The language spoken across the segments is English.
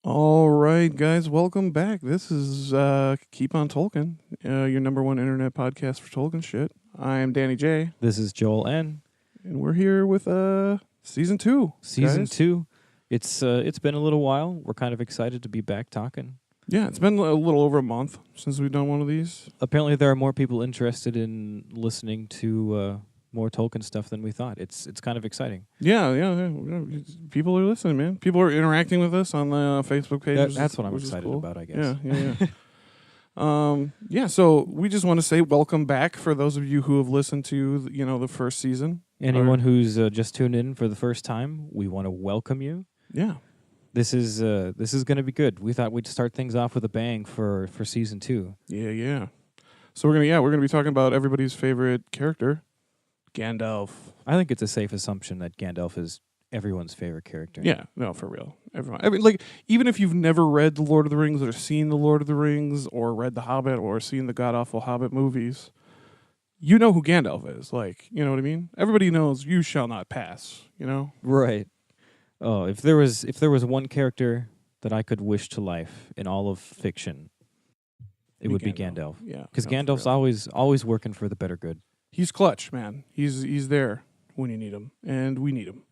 All right, guys, welcome back. This is Keep on Tolkien, your number one internet podcast for Tolkien shit. I am Danny J, This is Joel N. and we're here with season 2. Season guys. 2. It's been a little while. We're kind of excited to be back talking. Yeah, it's been a little over a month since we've done one of these. Apparently, there are more people interested in listening to more Tolkien stuff than we thought. It's kind of exciting. Yeah. People are listening, man. People are interacting with us on the Facebook page. That's what I'm which is excited cool. about, I guess. Yeah. So we just want to say welcome back for those of you who have listened to the first season. Anyone who's just tuned in for the first time, we want to welcome you. Yeah. This is going to be good. We thought we'd start things off with a bang for season 2. Yeah. So we're gonna be talking about everybody's favorite character, Gandalf. I think it's a safe assumption that Gandalf is everyone's favorite character. Yeah, no, for real. Everyone. I mean, like, even if you've never read The Lord of the Rings or seen The Lord of the Rings or read The Hobbit or seen the god-awful Hobbit movies, you know who Gandalf is. Like, you know what I mean? Everybody knows you shall not pass, you know? Right. Oh, if there was one character that I could wish to life in all of fiction, it would be Gandalf. Yeah. Because no, for Gandalf's real. always working for the better good. He's clutch, man. He's there when you need him, and we need him.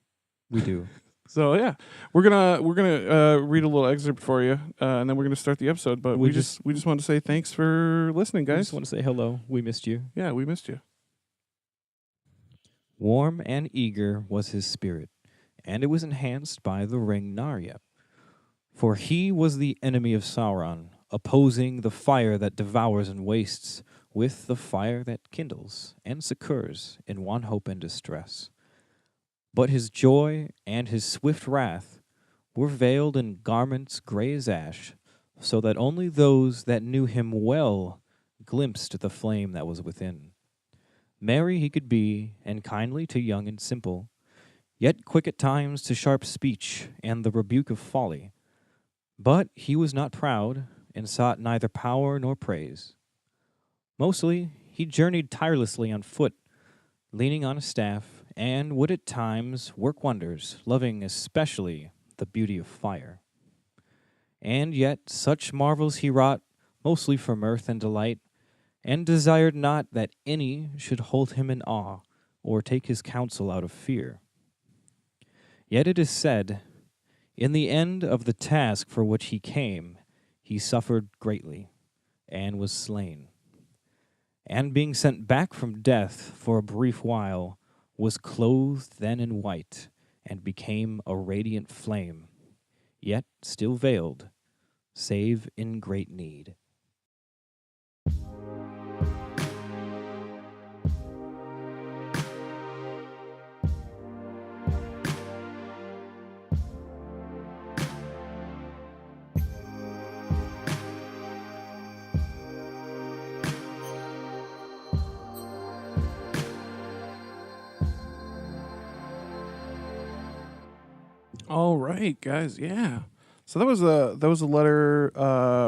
We do. So yeah, we're gonna read a little excerpt for you, and then we're gonna start the episode. But we just want to say thanks for listening, I guys. just want to say hello. We missed you. Yeah, we missed you. Warm and eager was his spirit, and it was enhanced by the ring Narya. For he was the enemy of Sauron, opposing the fire that devours and wastes with the fire that kindles and succors in one hope and distress. But his joy and his swift wrath were veiled in garments gray as ash, so that only those that knew him well glimpsed the flame that was within. Merry he could be, and kindly to young and simple, yet quick at times to sharp speech and the rebuke of folly. But he was not proud, and sought neither power nor praise. Mostly he journeyed tirelessly on foot, leaning on a staff, and would at times work wonders, loving especially the beauty of fire. And yet such marvels he wrought, mostly for mirth and delight, and desired not that any should hold him in awe, or take his counsel out of fear. Yet it is said, in the end of the task for which he came, he suffered greatly, and was slain. And being sent back from death for a brief while, was clothed then in white, and became a radiant flame, yet still veiled, save in great need. All right, guys. Yeah. So that was a letter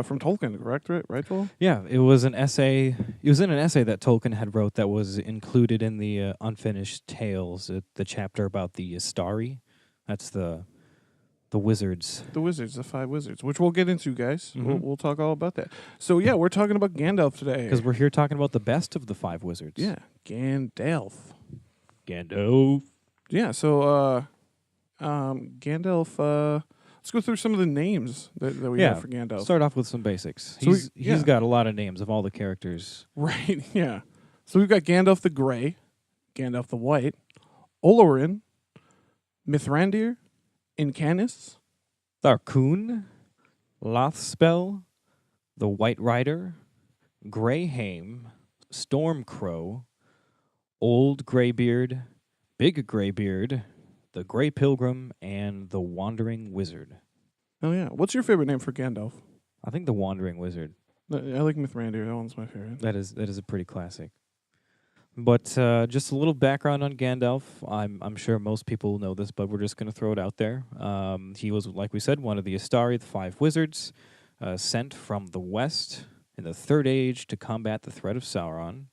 from Tolkien, correct? Right, Joel? Yeah, it was an essay. It was in an essay that Tolkien had wrote that was included in the Unfinished Tales, the chapter about the Astari. That's the wizards. The wizards, the 5 wizards, which we'll get into, guys. Mhm. We'll talk all about that. So yeah, we're talking about Gandalf today. Because we're here talking about the best of the 5 wizards. Yeah, Gandalf. Gandalf. Yeah. So Gandalf. Let's go through some of the names that we have for Gandalf. Start off with some basics. So He's got a lot of names of all the characters. Right. Yeah. So we've got Gandalf the Grey, Gandalf the White, Olorin, Mithrandir, Incanis, Tharkun, Lothspel, the White Rider, Greyhame, Stormcrow, Old Greybeard, Big Greybeard, the Grey Pilgrim, and the Wandering Wizard. Oh yeah. What's your favorite name for Gandalf? I think the Wandering Wizard. I like Mithrandir. That one's my favorite. That is a pretty classic. But just a little background on Gandalf. I'm sure most people know this, but we're just going to throw it out there. He was, like we said, one of the Astari, the 5 wizards, sent from the west in the Third Age to combat the threat of Sauron.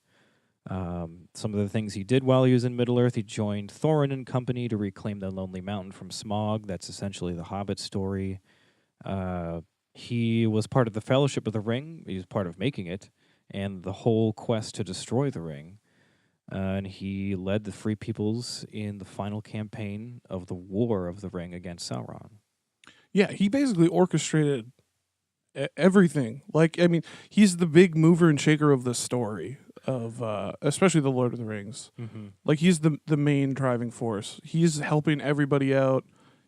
Some of the things he did while he was in Middle-earth, he joined Thorin and company to reclaim the Lonely Mountain from Smaug. That's essentially the Hobbit story. He was part of the Fellowship of the Ring. He was part of making it, and the whole quest to destroy the ring. And he led the Free Peoples in the final campaign of the War of the Ring against Sauron. Yeah, he basically orchestrated everything. Like, I mean, he's the big mover and shaker of the story of, especially the Lord of the Rings. Mm-hmm. Like, he's the main driving force. He's helping everybody out.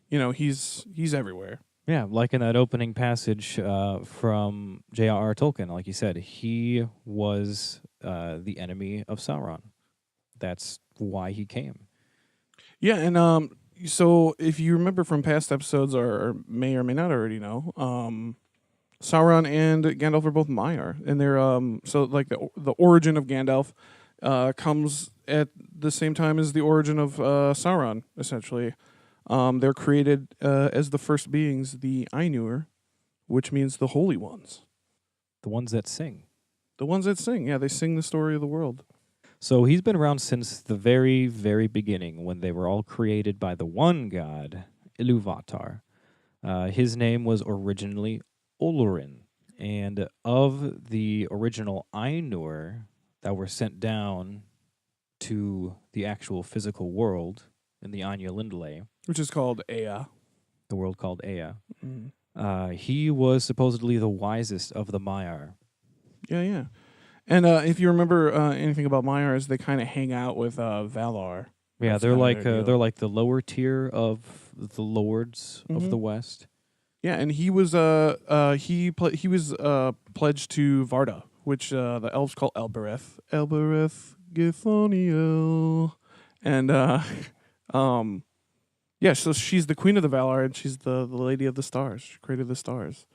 You know, he's everywhere. Yeah, like in that opening passage from J.R.R. Tolkien, like you said, he was the enemy of Sauron. That's why he came. Yeah, and so if you remember from past episodes, or may or may not already know, Sauron and Gandalf are both Maiar, and they're so like the origin of Gandalf comes at the same time as the origin of Sauron. Essentially, they're created as the first beings, the Ainur, which means the holy ones, The ones that sing. the ones that sing. Yeah, they sing the story of the world. So he's been around since the very, very beginning when they were all created by the one god, Ilúvatar. His name was originally Olorin. And of the original Ainur that were sent down to the actual physical world in the Anya Lindley, Which is called Ea. the world called Ea, Mm. he was supposedly the wisest of the Maiar. Yeah, yeah. And if you remember anything about Maiars, they kind of hang out with Valar. Yeah, That's they're kinda like their deal. they're like the lower tier of the lords of the West. Yeah, and he was he was pledged to Varda, which the elves call Elbereth. Elbereth Githoniel. And yeah, so she's the queen of the Valar, and she's the lady of the stars. She created the stars.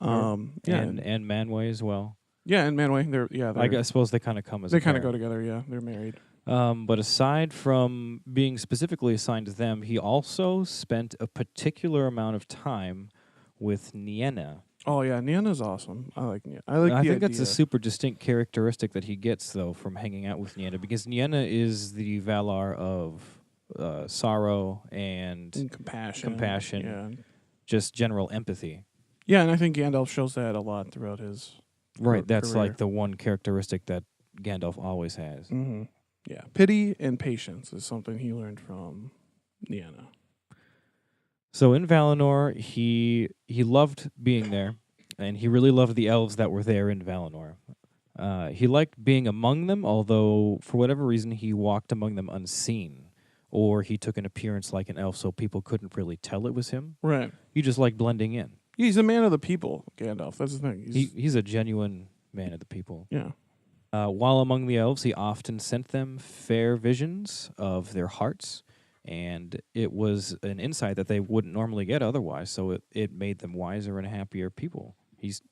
Yeah, and Manwë as well. yeah, and Manwë, I suppose they kind of come as they a kind of pair. go together. Yeah, they're married. But aside from being specifically assigned to them, he also spent a particular amount of time with Nienna. Oh yeah, Nienna's awesome. I like Nienna. I like. I the think that's a idea. super distinct characteristic that he gets, though, from hanging out with Nienna, because Nienna is the Valar of sorrow and And compassion. compassion. Yeah. just general empathy. Yeah, and I think Gandalf shows that a lot throughout his Right, that's career. like the one characteristic that Gandalf always has. Mm-hmm. Yeah, pity and patience is something he learned from Nienna. So in Valinor, he loved being there, and he really loved the elves that were there in Valinor. He liked being among them, although for whatever reason he walked among them unseen, or he took an appearance like an elf so people couldn't really tell it was him. Right. He just liked blending in. He's a man of the people, Gandalf. That's the thing. He's a genuine man of the people. Yeah. While among the elves, he often sent them fair visions of their hearts, and it was an insight that they wouldn't normally get otherwise, so it made them wiser and happier people. He's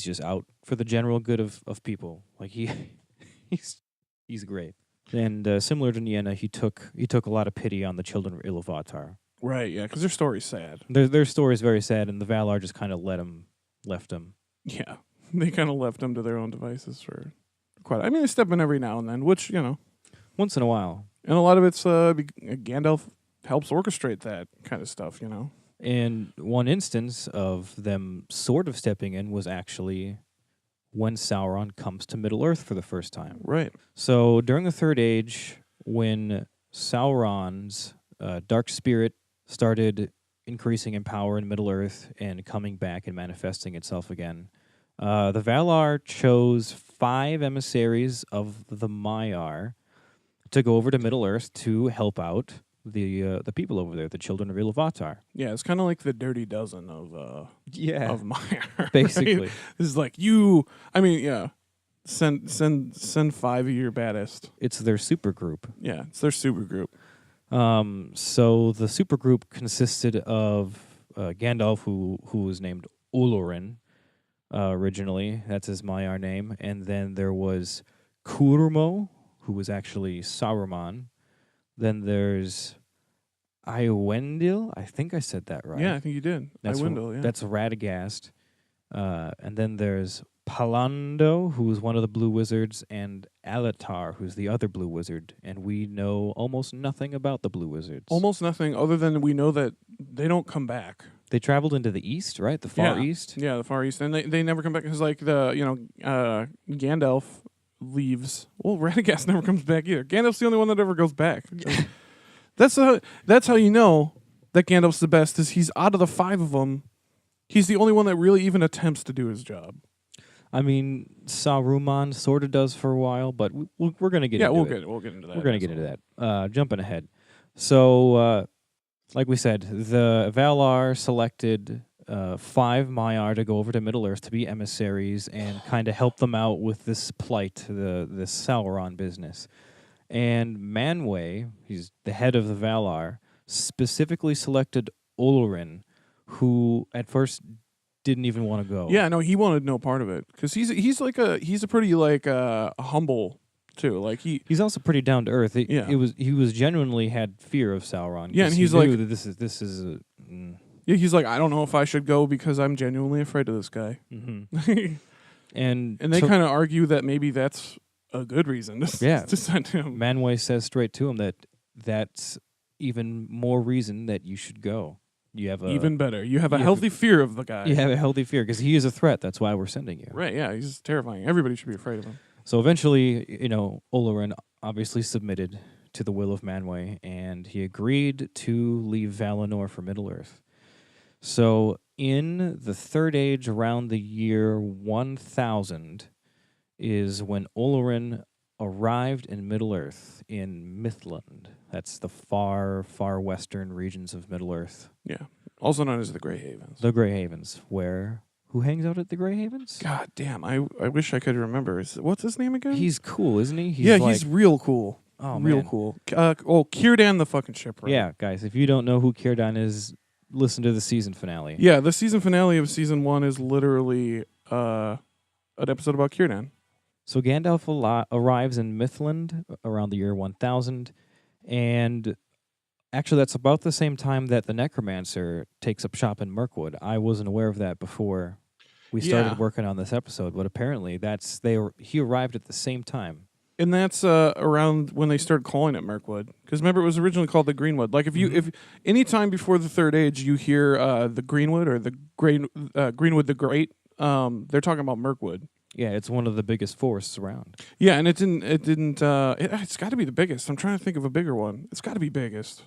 just out for the general good of people. Like he's great. And similar to Nienna, he took a lot of pity on the children of Ilúvatar. Right, yeah, because their story's sad. Their story is very sad, and the Valar just kind of left them. Yeah. They kind of left them to their own devices for quite. I mean, they step in every now and then, which, Once in a while. and a lot of it's Gandalf helps orchestrate that kind of stuff, And one instance of them sort of stepping in was actually when Sauron comes to Middle-earth for the first time. Right. So during the Third Age, when Sauron's dark spirit started increasing in power in Middle-earth and coming back and manifesting itself again, the Valar chose 5 emissaries of the Maiar to go over to Middle-earth to help out the people over there, the children of Ilúvatar. Yeah, it's kind of like the Dirty Dozen of Maiar. Basically. Right? This is like send 5 of your baddest. It's their super group. Yeah, it's their super group. So the super group consisted of Gandalf, who was named Olorin originally. That's his Maiar name. And then there was Curmo, who was actually Saruman. Then there's Iwendil. I think I said that right. Yeah, I think you did. That's Iwendil, yeah. That's Radagast. And then there's Palando, who's one of the Blue Wizards, and Alatar, who's the other Blue Wizard. And we know almost nothing about the Blue Wizards. Almost nothing other than we know that they don't come back. They traveled into the east, right? The far east. Yeah, the Far East, and they never come back because like Gandalf leaves. Well, Radagast never comes back either. Gandalf's the only one that ever goes back. That's how you know that Gandalf's the best. Is he's out of the 5 of them, he's the only one that really even attempts to do his job. I mean, Saruman sort of does for a while, but we're going to get into it. We'll get into that. We're going to get into that. Jumping ahead. So, like we said, the Valar selected 5 Maiar to go over to Middle-earth to be emissaries and kind of help them out with this plight, this Sauron business. And Manwë, he's the head of the Valar, specifically selected Olorin, who at first didn't even want to go. Yeah, no, he wanted no part of it because he's a pretty humble too. Like he's also pretty down to earth. He was genuinely had fear of Sauron. Yeah, and he's he knew that this is. Yeah, he's like, I don't know if I should go because I'm genuinely afraid of this guy. Mm-hmm. and they kind of argue that maybe that's a good reason to send him. Manwë says straight to him that that's even more reason that you should go. You have even better. You have a healthy fear of the guy. You have a healthy fear because he is a threat. That's why we're sending you. Right? Yeah, he's terrifying. Everybody should be afraid of him. So eventually, Olorin obviously submitted to the will of Manwë, and he agreed to leave Valinor for Middle-earth. So in the Third Age, around the year 1000, is when Olorin arrived in Middle-earth in Mithland. That's the far, far western regions of Middle-earth. Yeah, also known as the Grey Havens. The Grey Havens, who hangs out at the Grey Havens? God damn, I wish I could remember. What's his name again? He's cool, isn't he? He's real cool. Oh, real man. Cool. Círdan the fucking shipwright. Yeah, guys, if you don't know who Círdan is, listen to the season finale. Yeah, the season finale of season 1 is literally an episode about Círdan. So Gandalf arrives in Mithland around the year 1000, and actually that's about the same time that the Necromancer takes up shop in Mirkwood. I wasn't aware of that before we started working on this episode, but apparently he arrived at the same time. And that's around when they started calling it Mirkwood. Because remember, it was originally called the Greenwood. Like, if any time before the Third Age you hear the Greenwood or the Greenwood the Great, they're talking about Mirkwood. Yeah, it's one of the biggest forests around. Yeah, and it's got to be the biggest. I'm trying to think of a bigger one. It's got to be biggest.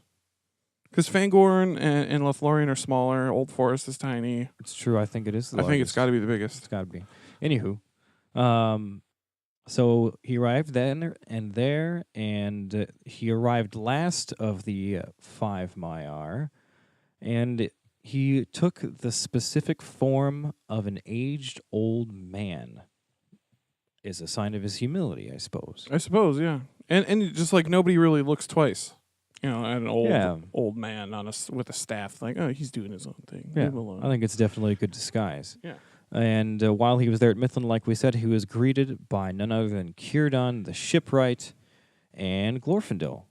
Because Fangorn and Lothlorien are smaller. Old Forest is tiny. It's true. I think it is the largest. I think it's got to be the biggest. It's got to be. Anywho, so he arrived then and there, and he arrived last of the 5 Maiar, and he took the specific form of an aged old man. Is a sign of his humility, I suppose. I suppose, yeah. And just like nobody really looks twice. At an old man with a staff, like, oh, he's doing his own thing. Yeah, leave him alone. I think it's definitely a good disguise. Yeah. And while he was there at Mithland, like we said, he was greeted by none other than Círdan, the shipwright, and Glorfindel.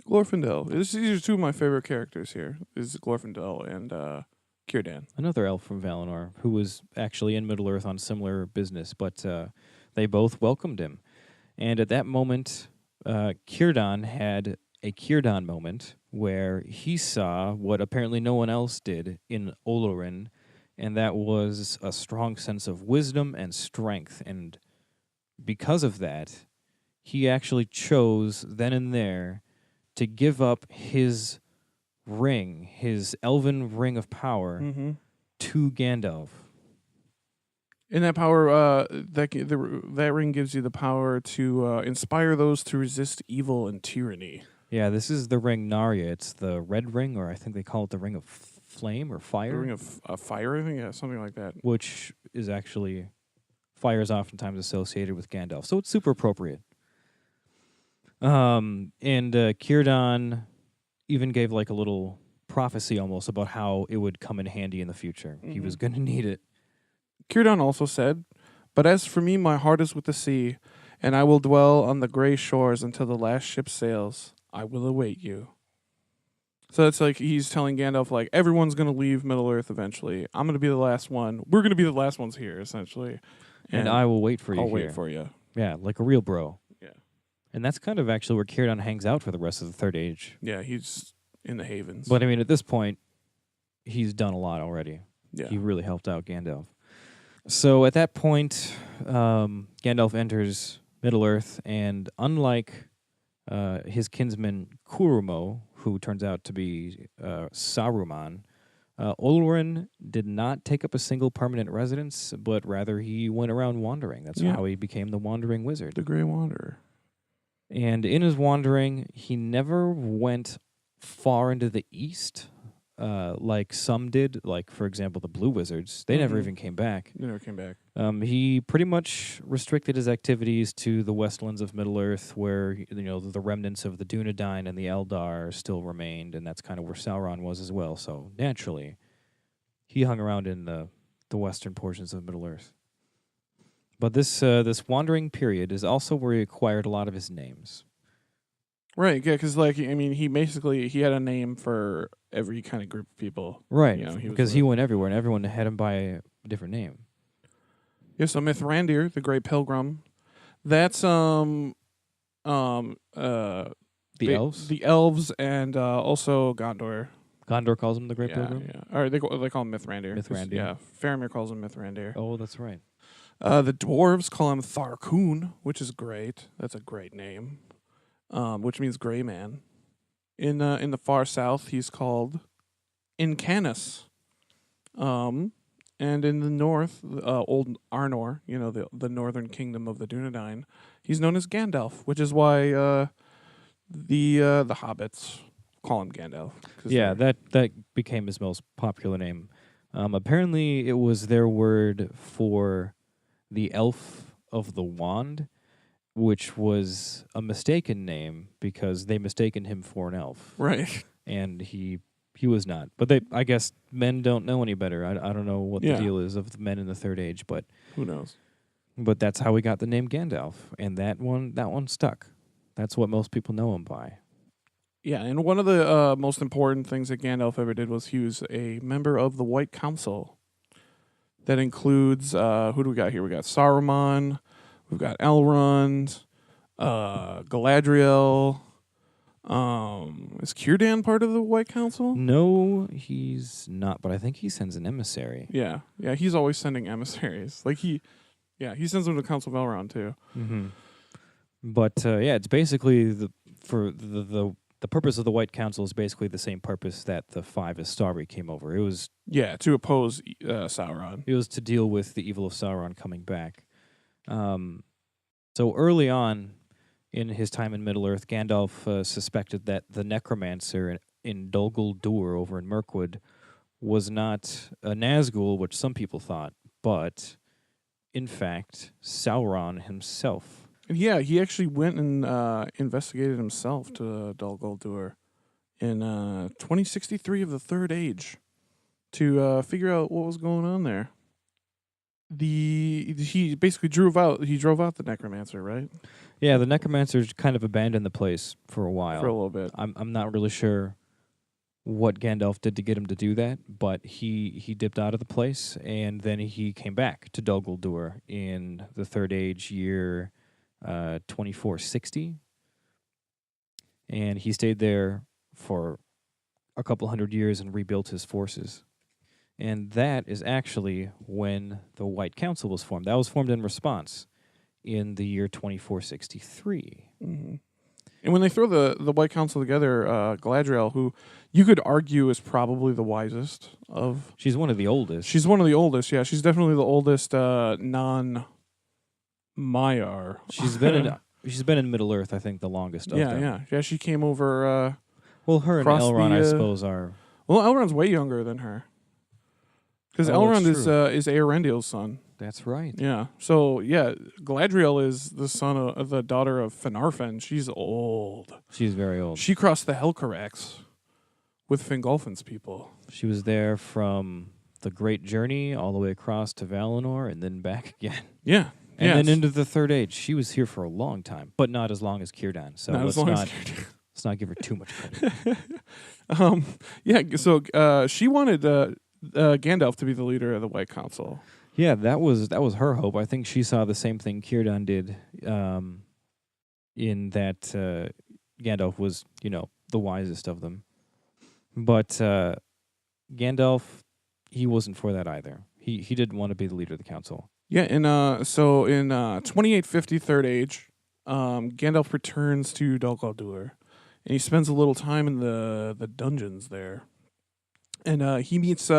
Glorfindel. These are 2 of my favorite characters here. Is Glorfindel and Círdan. Another elf from Valinor who was actually in Middle-earth on similar business, but they both welcomed him. And at that moment, Círdan had a Círdan moment where he saw what apparently no one else did in Olorin, and that was a strong sense of wisdom and strength. And because of that, he actually chose then and there to give up his ring, his elven ring of power, to Gandalf. And that power, that ring gives you the power to inspire those to resist evil and tyranny. Yeah, this is the ring Narya. It's the red ring, or I think they call it the ring of flame or fire. The ring of fire, I think, yeah, something like that. Which is actually, fire is oftentimes associated with Gandalf, so it's super appropriate. And Círdan even gave like a little prophecy almost about how it would come in handy in the future. He was going to need it. Círdan also said, "But as for me, my heart is with the sea, and I will dwell on the gray shores until the last ship sails. I will await you." So it's like he's telling Gandalf, like, everyone's going to leave Middle-earth eventually. I'm going to be the last one. We're going to be the last ones here, essentially. And I will wait for you I'll here. wait for you. Yeah, like a real bro. Yeah. And that's kind of actually where Círdan hangs out for the rest of the Third Age. Yeah, he's in the Havens. But I mean, at this point, he's done a lot already. Yeah. He really helped out Gandalf. So at that point, Gandalf enters Middle Earth, and unlike his kinsman Kurumo, who turns out to be Saruman, Olwen did not take up a single permanent residence, but rather he went around wandering. That's Yeah. how he became the Wandering Wizard. The Grey Wanderer. And in his wandering, he never went far into the east, like some did. Like, for example, the Blue Wizards. They never Mhm. even came back. They never came back. He pretty much restricted his activities to the westlands of Middle Earth, where the remnants of the Dunedain and the Eldar still remained, and that's kind of where Sauron was as well. So naturally, he hung around in the western portions of Middle Earth. But this wandering period is also where he acquired a lot of his names. Right, yeah, because like he had a name for every kind of group of people. Right, You know, because he went everywhere, and everyone had him by a different name. Yeah, so Mithrandir, the Great Pilgrim. That's The elves? the elves, and also Gondor. Gondor calls him the Great Yeah, Pilgrim? yeah. Or they call him Mithrandir. 'Cause, Mithrandir. Yeah, Faramir calls him Mithrandir. Oh, that's right. The dwarves call him Tharkun, which is great. That's a great name. Which means gray man. In the far south, he's called Incanus. And in the north, old Arnor, the northern kingdom of the Dunedain, he's known as Gandalf, which is why the hobbits call him Gandalf. Yeah, that became his most popular name. Apparently, it was their word for the elf of the wand, which was a mistaken name because they mistaken him for an elf, Right. and he was not. But I guess men don't know any better. I don't know what the deal is of the men in the Third Age, but Who knows? But that's how we got the name Gandalf, and that one stuck. That's what most people know him by. Yeah, and one of the most important things that Gandalf ever did was he was a member of the White Council. That includes, who do we got here? We got Saruman, we've got Elrond, Galadriel. Is Círdan part of the White Council? No, he's not, but I think he sends an emissary. Yeah, he's always sending emissaries. Like he sends them to Council of Elrond too. Mm-hmm. But it's basically the purpose of the White Council is basically the same purpose that the Five Astari came over. It was to oppose Sauron. It was to deal with the evil of Sauron coming back. So early on in his time in Middle Earth, Gandalf suspected that the necromancer in Dol Guldur over in Mirkwood was not a Nazgul, which some people thought, but in fact Sauron himself. And yeah, he actually went and investigated himself to Dol Guldur in 2063 of the Third Age to figure out what was going on there. He basically drove out the necromancer, right? Yeah, the necromancer kind of abandoned the place for a while. For a little bit. I'm not really sure what Gandalf did to get him to do that, but he dipped out of the place, and then he came back to Dol Guldur in the Third Age year 2460, and he stayed there for a couple hundred years and rebuilt his forces. And that is actually when the White Council was formed. That was formed in response in the year 2463. Mm-hmm. And when they throw the White Council together, Galadriel, who you could argue is probably the wisest of... She's one of the oldest. She's one of the oldest, yeah. She's definitely the oldest non-Maiar. She's been in Middle Earth, I think, the longest of them. Yeah, she came over... well, her and Elrond, I suppose, are... Well, Elrond's way younger than her. Because Elrond is Eärendil's son. That's right. Yeah. So, yeah, Galadriel is the the daughter of Finarfin. She's old. She's very old. She crossed the Helcarax with Fingolfin's people. She was there from the Great Journey all the way across to Valinor and then back again. Yeah. And then into the Third Age. She was here for a long time, but not as long as Círdan. So let's not give her too much credit. So she wanted Gandalf to be the leader of the White Council. Yeah, that was her hope. I think she saw the same thing Círdan did, in that Gandalf was, the wisest of them. But Gandalf, he wasn't for that either. He didn't want to be the leader of the council. Yeah, and so in 2850 Third Age, Gandalf returns to Dol Guldur, and he spends a little time in the dungeons there, and he meets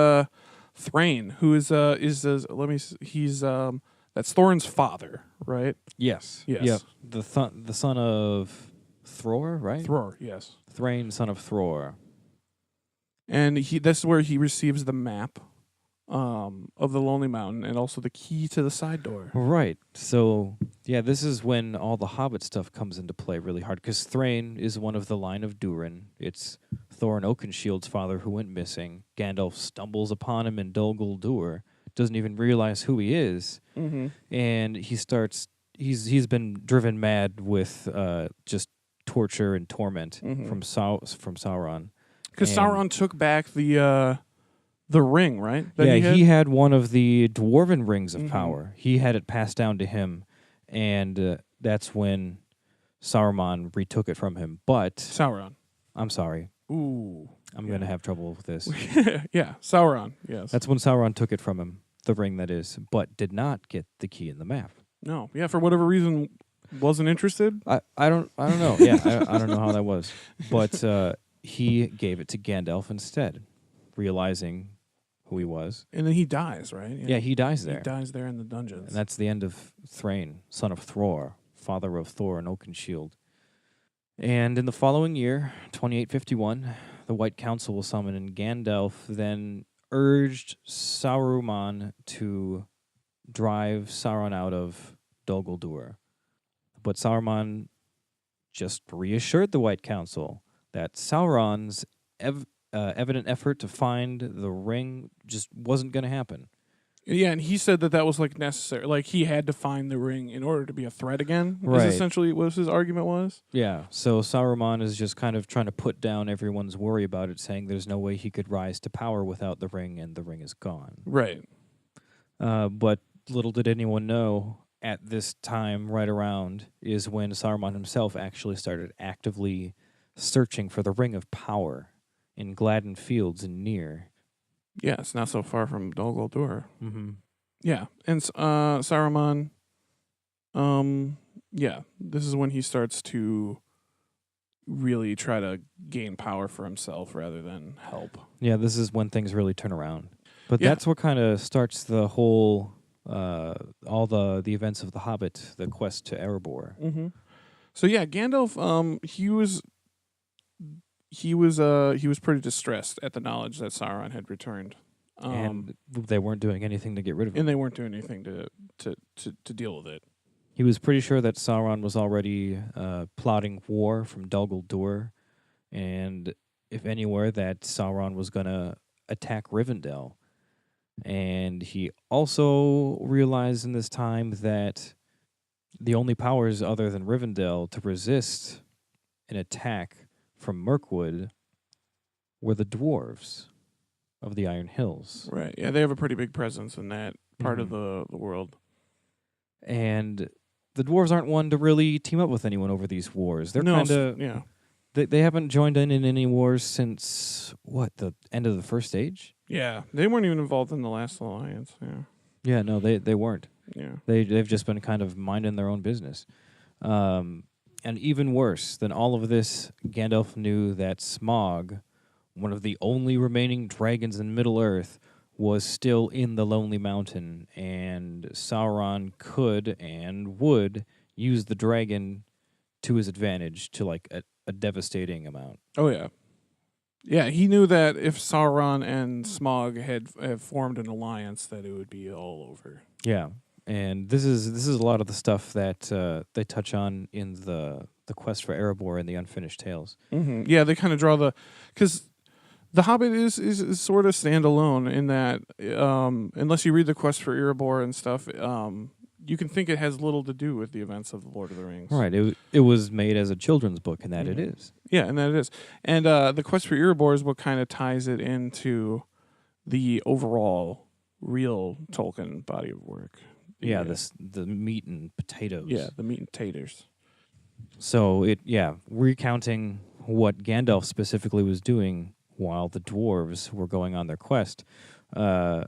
Thrain, who is let me he's that's Thorin's father, right? Yes. Yes. Yep. The son of Thror, right? Thror, yes. Thrain, son of Thror. And that's where he receives the map of the Lonely Mountain and also the key to the side door. Right. So, yeah, this is when all the Hobbit stuff comes into play really hard, because Thrain is one of the line of Durin. It's Thorin Oakenshield's father who went missing. Gandalf stumbles upon him in Dol Guldur, doesn't even realize who he is, and he's been driven mad with just torture and torment from Sauron. Because Sauron took back the ring, right? He had one of the dwarven rings of power. He had it passed down to him, and that's when Saruman retook it from him. But Sauron. I'm sorry. Ooh. I'm going to have trouble with this. Yeah, Sauron, yes. That's when Sauron took it from him, the ring that is, but did not get the key in the map. No, yeah, for whatever reason, wasn't interested. I don't know. Yeah, I don't know how that was. But he gave it to Gandalf instead, realizing who he was. And then he dies, right? Yeah, he dies there. He dies there in the dungeons. And that's the end of Thrain, son of Thror, father of Thor and Oakenshield. And in the following year, 2851, the White Council was summoned, and Gandalf then urged Saruman to drive Sauron out of Dol Guldur. But Saruman just reassured the White Council that Sauron's evident effort to find the ring just wasn't going to happen. Yeah, and he said that was like necessary. Like he had to find the ring in order to be a threat again. Right. Is essentially what his argument was. Yeah. So Saruman is just kind of trying to put down everyone's worry about it, saying there's no way he could rise to power without the ring, and the ring is gone. Right. But little did anyone know, at this time, right around, is when Saruman himself actually started actively searching for the Ring of Power in Gladden Fields and Near. Yeah, it's not so far from Dol Guldur. Mm-hmm. Yeah, and Saruman, yeah, this is when he starts to really try to gain power for himself rather than help. Yeah, this is when things really turn around. But that's what kind of starts the whole, all the events of The Hobbit, the quest to Erebor. Mm-hmm. So yeah, Gandalf, he was pretty distressed at the knowledge that Sauron had returned, and they weren't doing anything to get rid of him. And they weren't doing anything to deal with it. He was pretty sure that Sauron was already plotting war from Dol Guldur, and if anywhere, that Sauron was going to attack Rivendell. And he also realized in this time that the only powers other than Rivendell to resist an attack from Mirkwood were the dwarves of the Iron Hills. Right. Yeah, they have a pretty big presence in that part of the world. And the dwarves aren't one to really team up with anyone over these wars. They're kind of... Yeah. They haven't joined in any wars since, the end of the First Age? Yeah. They weren't even involved in the last alliance. Yeah. Yeah, no, they weren't. Yeah. They've just been kind of minding their own business. And even worse than all of this, Gandalf knew that Smaug, one of the only remaining dragons in Middle-earth, was still in the Lonely Mountain, and Sauron could and would use the dragon to his advantage to a devastating amount. Oh, yeah. Yeah, he knew that if Sauron and Smaug had formed an alliance, that it would be all over. Yeah, and this is a lot of the stuff that they touch on in the quest for Erebor and the Unfinished Tales. Mm-hmm. Yeah, they kind of draw because The Hobbit is sort of standalone in that unless you read the quest for Erebor and stuff, you can think it has little to do with the events of The Lord of the Rings. Right. It was made as a children's book, and that it is. Yeah, and that it is. And the quest for Erebor is what kind of ties it into the overall real Tolkien body of work. Yeah, the meat and potatoes. Yeah, the meat and taters. So recounting what Gandalf specifically was doing while the dwarves were going on their quest. Well,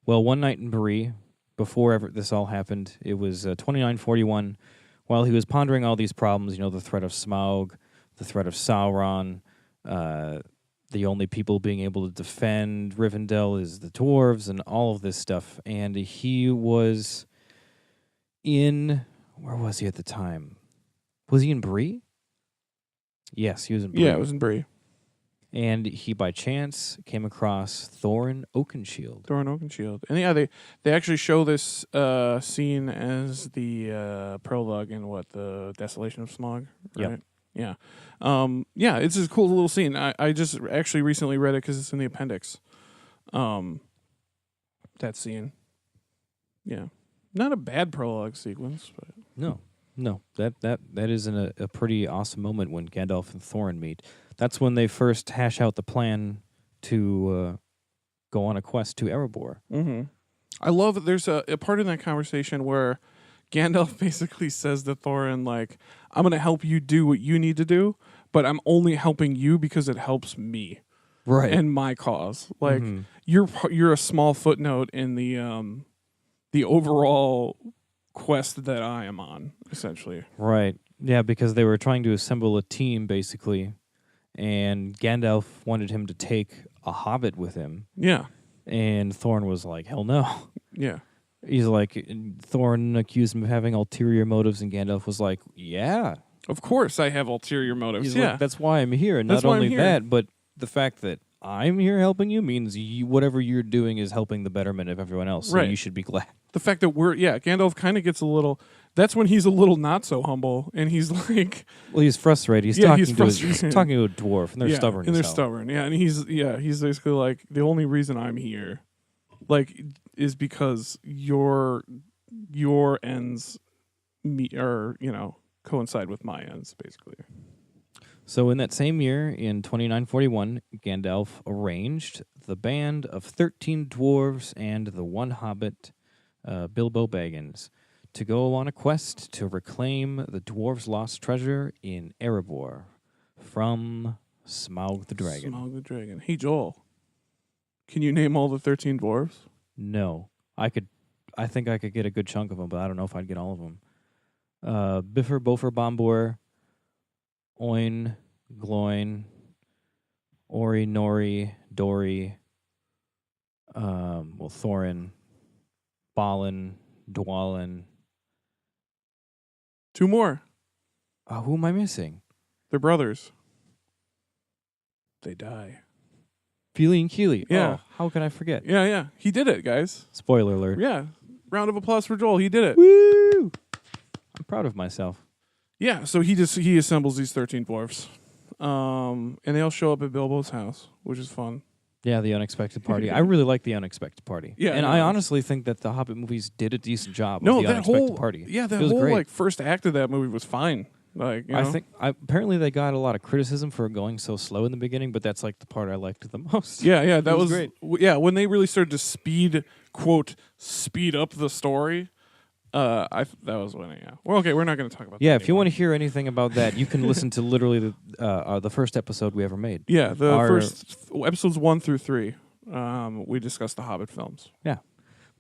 one night in Bree, before this all happened, it was 2941. While he was pondering all these problems, the threat of Smaug, the threat of Sauron, the only people being able to defend Rivendell is the dwarves and all of this stuff. And he was where was he at the time? Was he in Bree? Yes, he was in Bree. Yeah, it was in Bree. And he, by chance, came across Thorin Oakenshield. Thorin Oakenshield. And yeah, they actually show this scene as the prologue in the Desolation of Smaug, right? Yep. Yeah. It's a cool little scene. I just actually recently read it because it's in the appendix. That scene. Yeah. Not a bad prologue sequence, but No. That is a pretty awesome moment when Gandalf and Thorin meet. That's when they first hash out the plan to go on a quest to Erebor. Mm-hmm. I love that there's a part in that conversation where Gandalf basically says to Thorin, like, I'm going to help you do what you need to do, but I'm only helping you because it helps me. Right. And my cause. Like, you're a small footnote in the overall quest that I am on, essentially. Right. Yeah, because they were trying to assemble a team, basically. And Gandalf wanted him to take a hobbit with him. Yeah. And Thorin was like, hell no. Yeah. He's like, Thorin accused him of having ulterior motives, and Gandalf was like, yeah. Of course I have ulterior motives. He's yeah. like, that's why I'm here. And That's not why I'm only here. that, but the fact that I'm here helping you means whatever you're doing is helping the betterment of everyone else. So Right. you should be glad. The fact that Gandalf kind of gets a little, that's when he's a little not so humble, and he's like, Well, he's frustrated. He's Yeah, talking he's he's talking to a dwarf, and they're stubborn. And as they're hell. stubborn. Yeah, and he's basically like, the only reason I'm here, like, is because your ends coincide with my ends, basically. So in that same year, in 2941, Gandalf arranged the band of 13 dwarves and the one hobbit, Bilbo Baggins, to go on a quest to reclaim the dwarves' lost treasure in Erebor from Smaug the Dragon. Smaug the Dragon. Hey, Joel, can you name all the 13 dwarves? No. I think I could get a good chunk of them, but I don't know if I'd get all of them. Bifur, Bofer, Bombur, Oin, Gloin, Ori, Nori, Dori, Thorin, Balin, Dwalin. 2 more. Who am I missing? They're brothers. They die. Feely and Keely. Yeah. Oh, how can I forget? Yeah. He did it, guys. Spoiler alert. Yeah. Round of applause for Joel. He did it. Woo! I'm proud of myself. Yeah, so he assembles these 13 dwarfs. And they all show up at Bilbo's house, which is fun. Yeah, the unexpected party. I really like the unexpected party. Yeah, and no, I honestly think that the Hobbit movies did a decent job No, of the that unexpected whole party. Yeah, that it was whole great. first act of that movie was fine. Like, I think apparently they got a lot of criticism for going so slow in the beginning, but that's like the part I liked the most. Yeah, that was great. Yeah, when they really started to speed up the story, that was when Well, okay, we're not going to talk about that. Yeah, if you want to hear anything about that, you can listen to literally the first episode we ever made. Yeah, the first episodes 1 through 3. We discussed the Hobbit films. Yeah.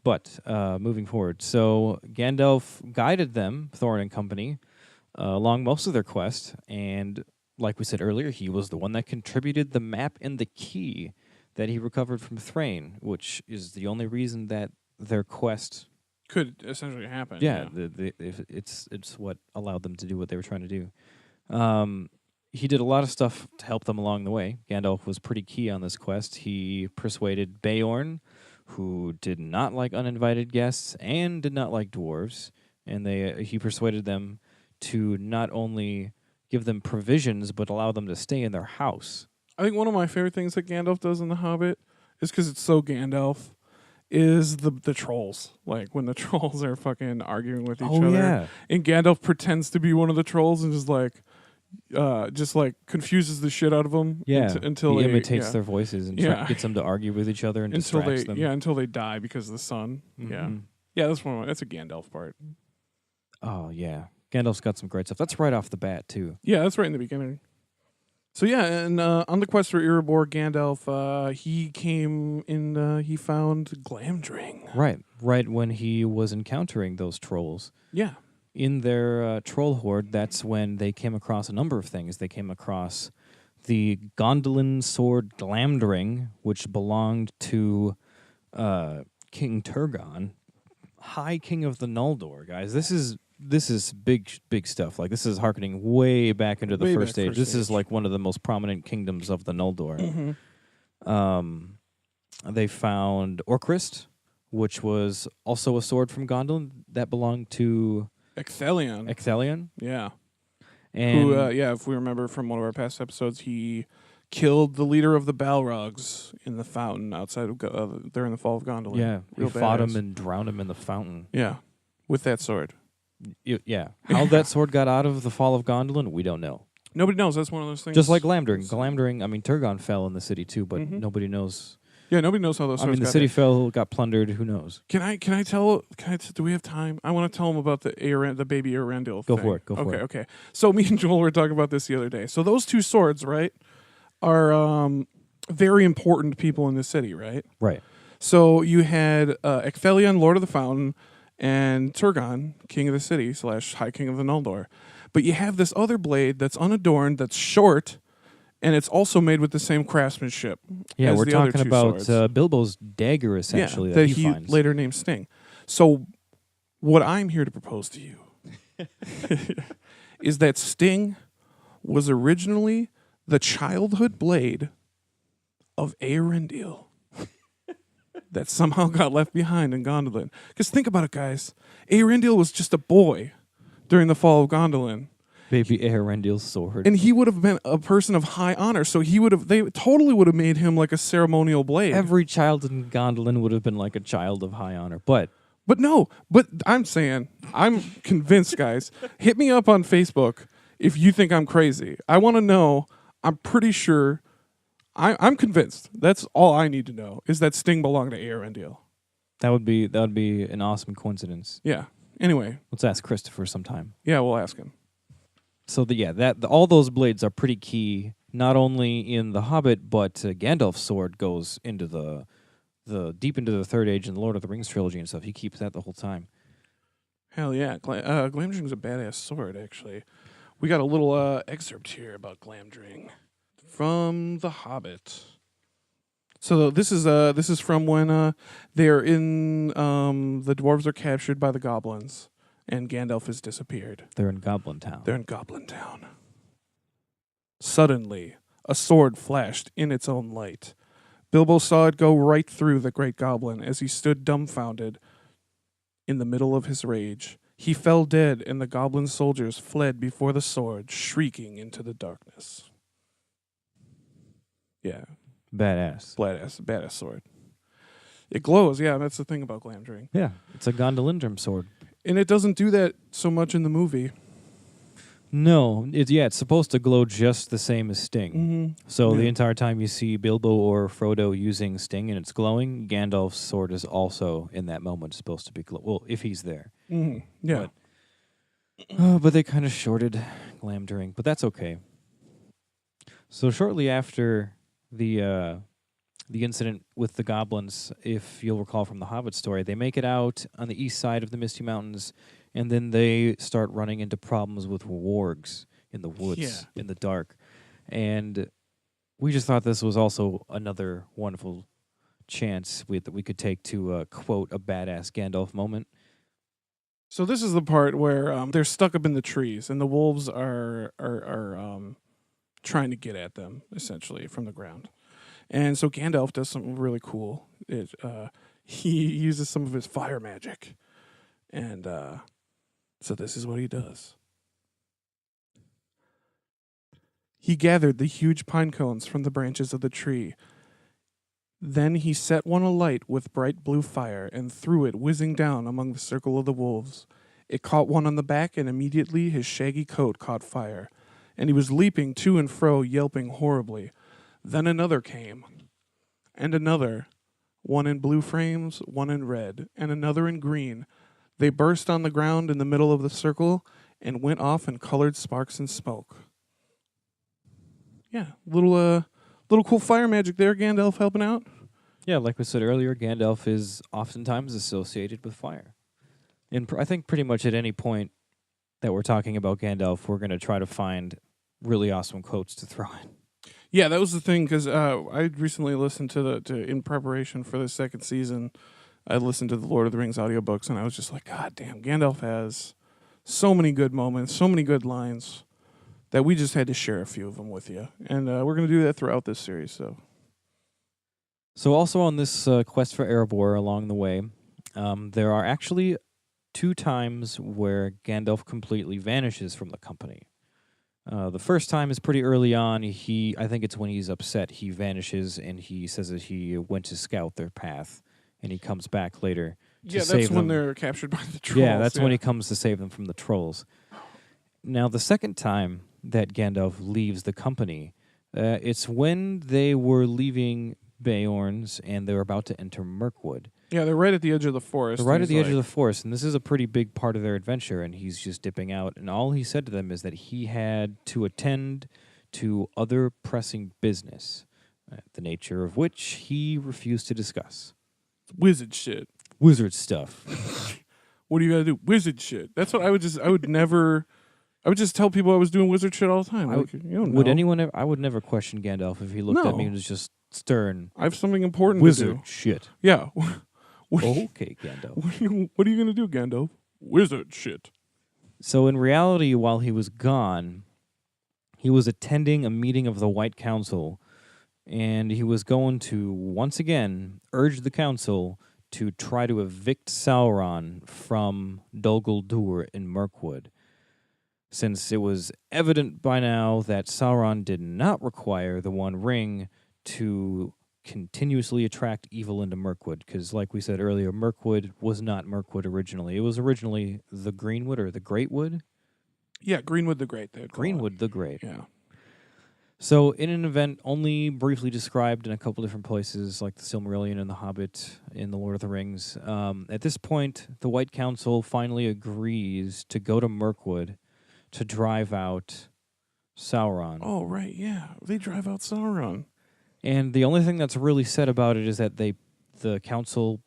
But moving forward, so Gandalf guided them, Thorin and company, along most of their quest, and like we said earlier, he was the one that contributed the map and the key that he recovered from Thrain, which is the only reason that their quest could essentially happen. Yeah, it's what allowed them to do what they were trying to do. He did a lot of stuff to help them along the way. Gandalf was pretty key on this quest. He persuaded Beorn, who did not like uninvited guests and did not like dwarves, and he persuaded them to not only give them provisions but allow them to stay in their house. I think one of my favorite things that Gandalf does in The Hobbit is because it's so Gandalf. Is the trolls, like when the trolls are fucking arguing with each other, yeah. And Gandalf pretends to be one of the trolls and just like confuses the shit out of them. Yeah, until he they imitates their voices and gets them to argue with each other and distracts them. Yeah, until they die because of the sun. Mm-hmm. Yeah, that's a Gandalf part. Oh yeah, Gandalf's got some great stuff. That's right off the bat too. Yeah, that's right in the beginning. So yeah, and on the quest for Erebor, Gandalf, he came in. He found Glamdring. Right when he was encountering those trolls. Yeah. In their troll horde, that's when they came across a number of things. They came across the Gondolin sword Glamdring, which belonged to King Turgon, High King of the Noldor. Guys, this is big stuff. Like, this is harkening way back into the Way first back age. first This is age. like one of the most prominent kingdoms of the Noldor. They found Orcrist, which was also a sword from Gondolin that belonged to Ecthelion. Ecthelion. Yeah. And Who, if we remember from one of our past episodes, he killed the leader of the Balrogs in the fountain outside of during the fall of Gondolin. yeah, he Real fought him badass. and drowned him in the fountain. Yeah, with that sword. Yeah. How that sword got out of the fall of Gondolin, we don't know. Nobody knows. That's one of those things. Just like Glamdring. Glamdring, I mean, Turgon fell in the city too, but Mhm. nobody knows. Yeah, nobody knows how those I swords mean, the got city there. fell, got plundered. Who knows? Can I do we have time? I want to tell them about the baby Arendil Go thing. for it, go for it. Okay. So me and Joel were talking about this the other day. So those two swords, right, are very important people in the city, right? Right. So you had Ecthelion, Lord of the Fountain, and Turgon, King of the City / High King of the Noldor. But you have this other blade that's unadorned, that's short, and it's also made with the same craftsmanship. Yeah, as we're the other talking two about swords. Bilbo's dagger, essentially, yeah, that he finds. later named Sting. So what I'm here to propose to you is that Sting was originally the childhood blade of Eärendil that somehow got left behind in Gondolin. Because think about it, guys. Eärendil was just a boy during the fall of Gondolin. Baby Eärendil's sword. And he would have been a person of high honor, so they totally would have made him like a ceremonial blade. Every child in Gondolin would have been like a child of high honor, but I'm saying, I'm convinced, guys. Hit me up on Facebook if you think I'm crazy. I want to know. I'm pretty sure. I'm convinced. That's all I need to know is that Sting belonged to Eärendil. that would be an awesome coincidence. Yeah. Anyway, Let's ask Christopher sometime. yeah, we'll ask him. So all those blades are pretty key, not only in The Hobbit, but Gandalf's sword goes into the deep into the Third Age and the Lord of the Rings trilogy and stuff. He keeps that the whole time. Hell yeah. Glamdring's a badass sword, actually. We got a little excerpt here about Glamdring from The Hobbit. So this is from when they're in the dwarves are captured by the goblins and Gandalf has disappeared. They're in Goblin Town. They're in Goblin Town. Suddenly, a sword flashed in its own light. Bilbo saw it go right through the great goblin as he stood dumbfounded in the middle of his rage. He fell dead, and the goblin soldiers fled before the sword, shrieking into the darkness. Yeah, badass sword. It glows, yeah, that's the thing about Glamdring. Yeah, it's a Gondolindrum sword. And it doesn't do that so much in the movie. No, it's supposed to glow just the same as Sting. Mm-hmm. So the Yeah. entire time you see Bilbo or Frodo using Sting and it's glowing, Gandalf's sword is also in that moment supposed to be well, if he's there. Mm-hmm. Yeah. But they kind of shorted Glamdring, but that's okay. So shortly after the incident with the goblins, if you'll recall from the Hobbit story, they make it out on the east side of the Misty Mountains, and then they start running into problems with wargs in the woods, in the dark. And we just thought this was also another wonderful chance that we could take to quote a badass Gandalf moment. So this is the part where they're stuck up in the trees, and the wolves are trying to get at them, essentially, from the ground. And so Gandalf does something really cool. He uses some of his fire magic. And so this is what he does. He gathered the huge pine cones from the branches of the tree. Then he set one alight with bright blue fire and threw it whizzing down among the circle of the wolves. It caught one on the back, and immediately his shaggy coat caught fire, and he was leaping to and fro, yelping horribly. Then another came, and another, one in blue frames, one in red, and another in green. They burst on the ground in the middle of the circle and went off in colored sparks and smoke. Yeah, little cool fire magic there. Gandalf helping out. Yeah, like we said earlier, Gandalf is oftentimes associated with fire. And I think pretty much at any point that we're talking about Gandalf, we're going to try to find really awesome quotes to throw in. Yeah, that was the thing because I recently listened to in preparation for the second season. I listened to the Lord of the Rings audiobooks, and I was just like, God damn, Gandalf has so many good moments, so many good lines that we just had to share a few of them with you, and we're gonna do that throughout this series. So also on this quest for Erebor along the way, there are actually 2 times where Gandalf completely vanishes from the company. The first time is pretty early on. I think it's when he's upset, he vanishes and he says that he went to scout their path, and he comes back later to Yeah, save that's when them. they're captured by the trolls. Yeah, that's when he comes to save them from the trolls. Now, the second time that Gandalf leaves the company, it's when they were leaving Beorn's and they were about to enter Mirkwood. Yeah, they're right at the edge of the forest. They're right at the edge of the forest, and this is a pretty big part of their adventure, and he's just dipping out. And all he said to them is that he had to attend to other pressing business, the nature of which he refused to discuss. Wizard shit. Wizard stuff. What do you gotta do? Wizard shit. That's what I would just tell people I was doing wizard shit all the time. Like, you don't Would know. anyone I would never question Gandalf if he looked at me and was just stern. I have something important Wizard to do. shit. Yeah. Okay, Gandalf. What are you gonna do, Gandalf? Wizard shit. So in reality, while he was gone, he was attending a meeting of the White Council, and he was going to, once again, urge the council to try to evict Sauron from Dol Guldur in Mirkwood, since it was evident by now that Sauron did not require the One Ring to continuously attract evil into Mirkwood, because like we said earlier, Mirkwood was not Mirkwood originally. It was originally the Greenwood or the Greatwood. Yeah, Greenwood the Great. Greenwood the Great. Yeah. So in an event only briefly described in a couple different places, like the Silmarillion and the Hobbit in the Lord of the Rings, at this point, the White Council finally agrees to go to Mirkwood to drive out Sauron. Oh, right, yeah. They drive out Sauron. And the only thing that's really said about it is that the council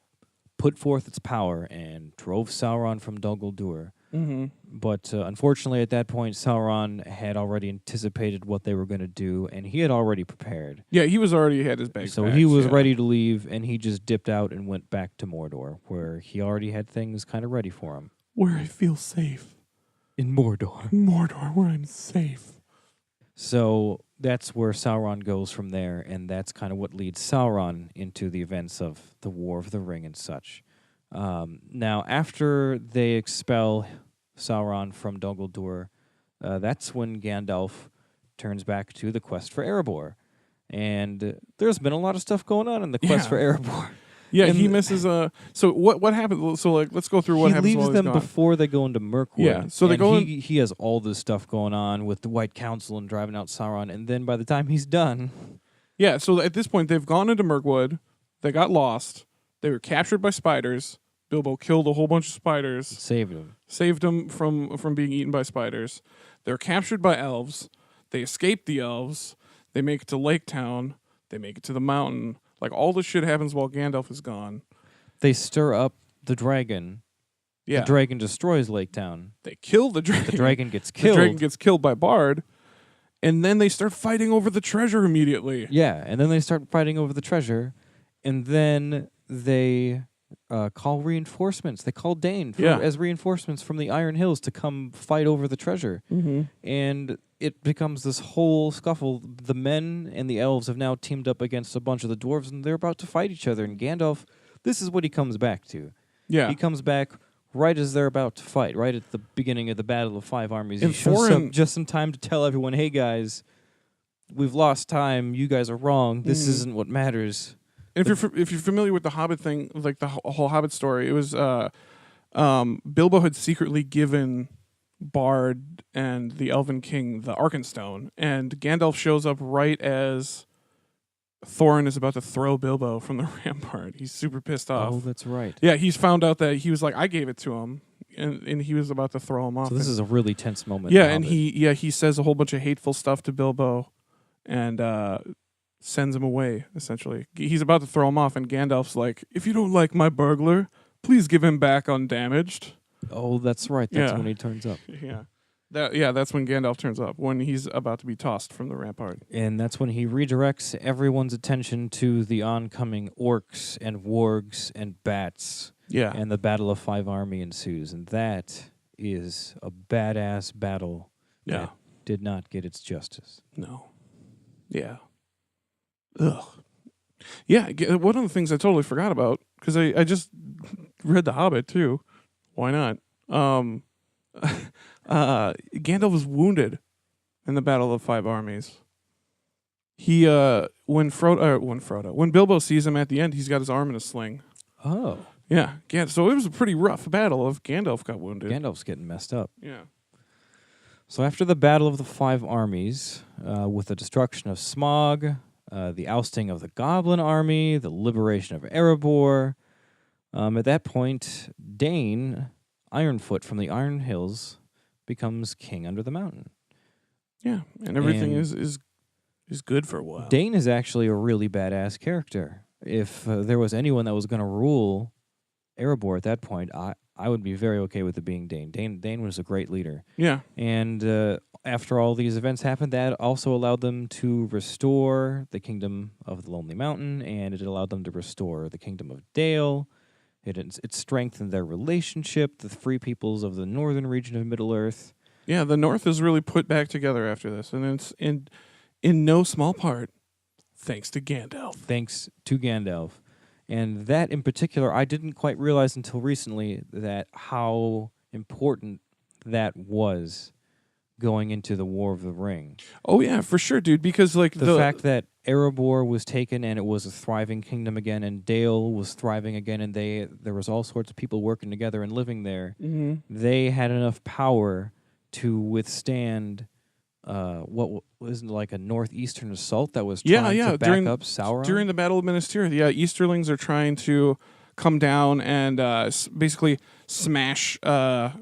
put forth its power and drove Sauron from Dol Guldur. Mm-hmm. But unfortunately, at that point, Sauron had already anticipated what they were going to do, and he had already prepared. Yeah, he was already had his bags So packed, he was yeah. ready to leave, and he just dipped out and went back to Mordor, where he already had things kind of ready for him. Where I feel safe. In Mordor. Mordor, where I'm safe. So that's where Sauron goes from there, and that's kind of what leads Sauron into the events of the War of the Ring and such. Now, after they expel Sauron from Dol Guldur, that's when Gandalf turns back to the quest for Erebor. And there's been a lot of stuff going on in the quest for Erebor. Yeah, And he misses so what happened? So like, let's go through what happens. He while leaves he's them gone. before they go into Mirkwood. Yeah, so they and go he has all this stuff going on with the White Council and driving out Sauron, and then by the time he's done, Yeah, so at this point they've gone into Mirkwood. They got lost. They were captured by spiders. Bilbo killed a whole bunch of spiders. Saved them from being eaten by spiders. They're captured by elves. They escape the elves. They make it to Lake Town. They make it to the mountain. Like, all this shit happens while Gandalf is gone. They stir up the dragon. Yeah. The dragon destroys Lake Town. They kill the dragon. The dragon gets killed. The dragon gets killed by Bard. And then they start fighting over the treasure immediately. Yeah, and then they start fighting over the treasure. And then they call reinforcements. They call Dane as reinforcements from the Iron Hills to come fight over the treasure. Mm-hmm. And it becomes this whole scuffle. The men and the elves have now teamed up against a bunch of the dwarves, and they're about to fight each other. And Gandalf, this is what he comes back to. Yeah. He comes back right as they're about to fight, right at the beginning of the Battle of Five Armies. And he shows up just in time to tell everyone, hey, guys, we've lost time. You guys are wrong. This isn't what matters. And if you're familiar with the Hobbit thing, like the whole Hobbit story, it was Bilbo had secretly given Bard and the Elven King the Arkenstone, and Gandalf shows up right as Thorin is about to throw Bilbo from the rampart. He's super pissed off. Oh, that's right. Yeah, he's found out that he was like, I gave it to him, and he was about to throw him off. So this is a really tense moment. Yeah, and he says a whole bunch of hateful stuff to Bilbo. and sends him away, essentially. He's about to throw him off, and Gandalf's like, if you don't like my burglar, please give him back undamaged. Oh, that's right. That's Yeah. when he turns up. Yeah. That's when Gandalf turns up, when he's about to be tossed from the rampart. And that's when he redirects everyone's attention to the oncoming orcs and wargs and bats. Yeah. And the Battle of Five Army ensues. And that is a badass battle that did not get its justice. No. Yeah. Ugh. Yeah, one of the things I totally forgot about, because I just read The Hobbit too. Why not? Gandalf was wounded in the Battle of Five Armies. He when Bilbo sees him at the end, he's got his arm in a sling. Oh. Yeah. So it was a pretty rough battle if Gandalf got wounded. Gandalf's getting messed up. Yeah. So after the Battle of the Five Armies, with the destruction of Smaug, the ousting of the Goblin Army, the liberation of Erebor, at that point, Dane, Ironfoot from the Iron Hills, becomes king under the mountain. Yeah, and everything is good for a while. Dane is actually a really badass character. If there was anyone that was going to rule Erebor at that point, I would be very okay with it being Dane. Dane was a great leader. Yeah. And after all these events happened, that also allowed them to restore the kingdom of the Lonely Mountain, and it allowed them to restore the kingdom of Dale. It strengthened their relationship, the free peoples of the northern region of Middle-earth. Yeah, the North is really put back together after this, and it's in no small part thanks to Gandalf. Thanks to Gandalf. And that in particular, I didn't quite realize until recently that how important that was going into the War of the Ring. Oh yeah, for sure, dude. Because like the fact that Erebor was taken and it was a thriving kingdom again, and Dale was thriving again, and there was all sorts of people working together and living there. Mm-hmm. They had enough power to withstand what was like a northeastern assault that was trying to back up Sauron during the Battle of Minas Tirith. Yeah, Easterlings are trying to come down and basically smash flank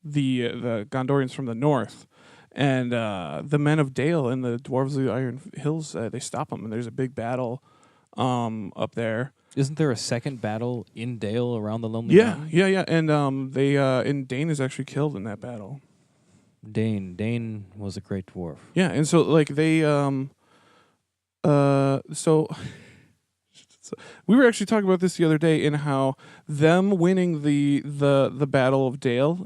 the Gondorians from the north, and the men of Dale and the dwarves of the Iron Hills they stop them, and there's a big battle up there. Isn't there a second battle in Dale around the Lonely Mountain? Yeah, and Dane is actually killed in that battle. Dane was a great dwarf. Yeah, and so like they so we were actually talking about this the other day in how them winning the Battle of Dale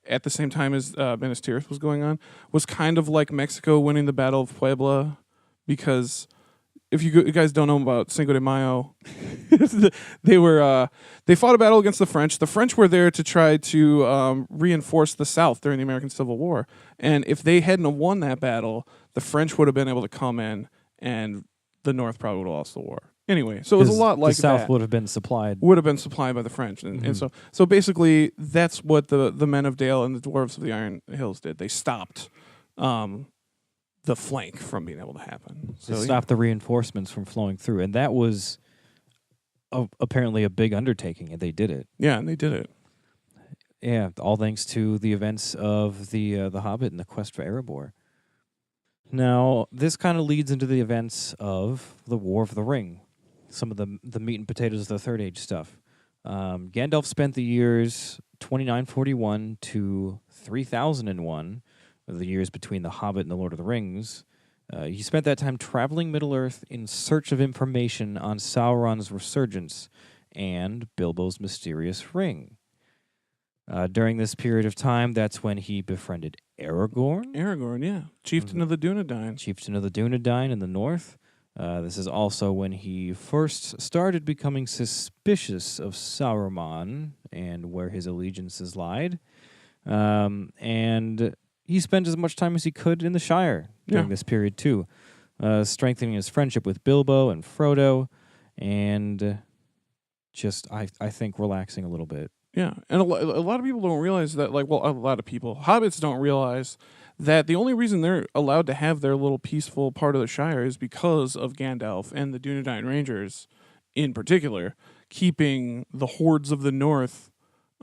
at the same time as Minas Tirith was going on was kind of like Mexico winning the Battle of Puebla, because if you guys don't know about Cinco de Mayo, they fought a battle against the French. The French were there to try to reinforce the South during the American Civil War, and if they hadn't won that battle, the French would have been able to come in, and the North probably would have lost the war. Anyway, so it was a lot like the South that. would have been supplied by the French, and so basically that's what the men of Dale and the dwarves of the Iron Hills did. They stopped the flank from being able to happen. So they stopped the reinforcements from flowing through, and that was apparently a big undertaking, and they did it. Yeah, and they did it. Yeah, all thanks to the events of the Hobbit and the quest for Erebor. Now, this kind of leads into the events of the War of the Ring, some of the meat and potatoes of the Third Age stuff. Gandalf spent the years 2941 to 3001, the years between The Hobbit and The Lord of the Rings. He spent that time traveling Middle-earth in search of information on Sauron's resurgence and Bilbo's mysterious ring. During this period of time, that's when he befriended Aragorn. Aragorn, yeah. Chieftain of the Dunedain. Chieftain of the Dunedain in the north. This is also when he first started becoming suspicious of Saruman and where his allegiances lied. And he spent as much time as he could in the Shire during this period too, strengthening his friendship with Bilbo and Frodo, and just, I think, relaxing a little bit. Yeah, and a lot of people don't realize that, a lot of people, hobbits don't realize that the only reason they're allowed to have their little peaceful part of the Shire is because of Gandalf and the Dunedain Rangers, in particular, keeping the hordes of the North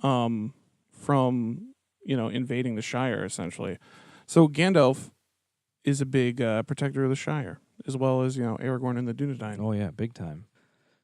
from invading the Shire, essentially. So Gandalf is a big protector of the Shire, as well as Aragorn and the Dunedain. Oh yeah, big time.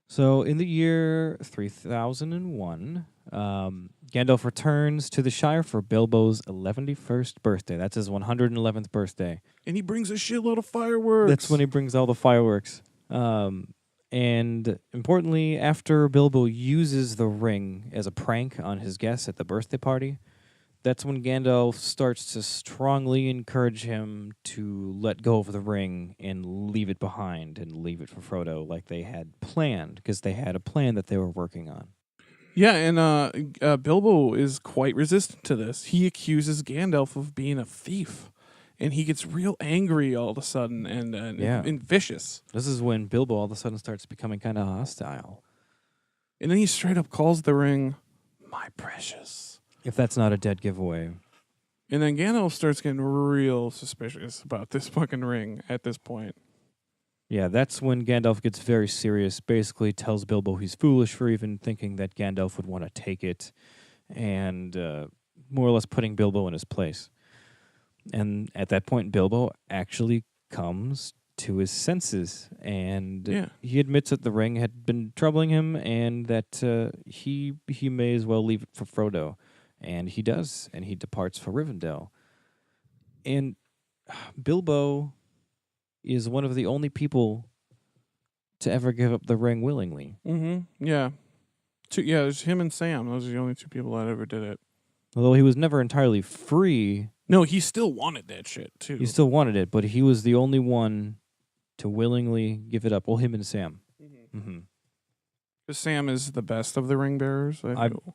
So in the year 3001, Gandalf returns to the Shire for Bilbo's 11st birthday. That's his 111th birthday. And he brings a shitload of fireworks. That's when he brings all the fireworks. And importantly, after Bilbo uses the ring as a prank on his guests at the birthday party, that's when Gandalf starts to strongly encourage him to let go of the ring and leave it behind and leave it for Frodo like they had planned, because they had a plan that they were working on. Yeah, and Bilbo is quite resistant to this. He accuses Gandalf of being a thief, and he gets real angry all of a sudden and vicious. This is when Bilbo all of a sudden starts becoming kind of hostile. And then he straight up calls the ring, "My precious." If that's not a dead giveaway. And then Gandalf starts getting real suspicious about this fucking ring at this point. Yeah, that's when Gandalf gets very serious, basically tells Bilbo he's foolish for even thinking that Gandalf would want to take it, and more or less putting Bilbo in his place. And at that point, Bilbo actually comes to his senses, and he admits that the ring had been troubling him, and that he may as well leave it for Frodo. And he does, and he departs for Rivendell. And Bilbo is one of the only people to ever give up the ring willingly. Mm-hmm. Yeah. There's him and Sam. Those are the only two people that ever did it. Although he was never entirely free. No, he still wanted that shit, too. He still wanted it, but he was the only one to willingly give it up. Well, him and Sam. Mm-hmm. Sam is the best of the ring bearers.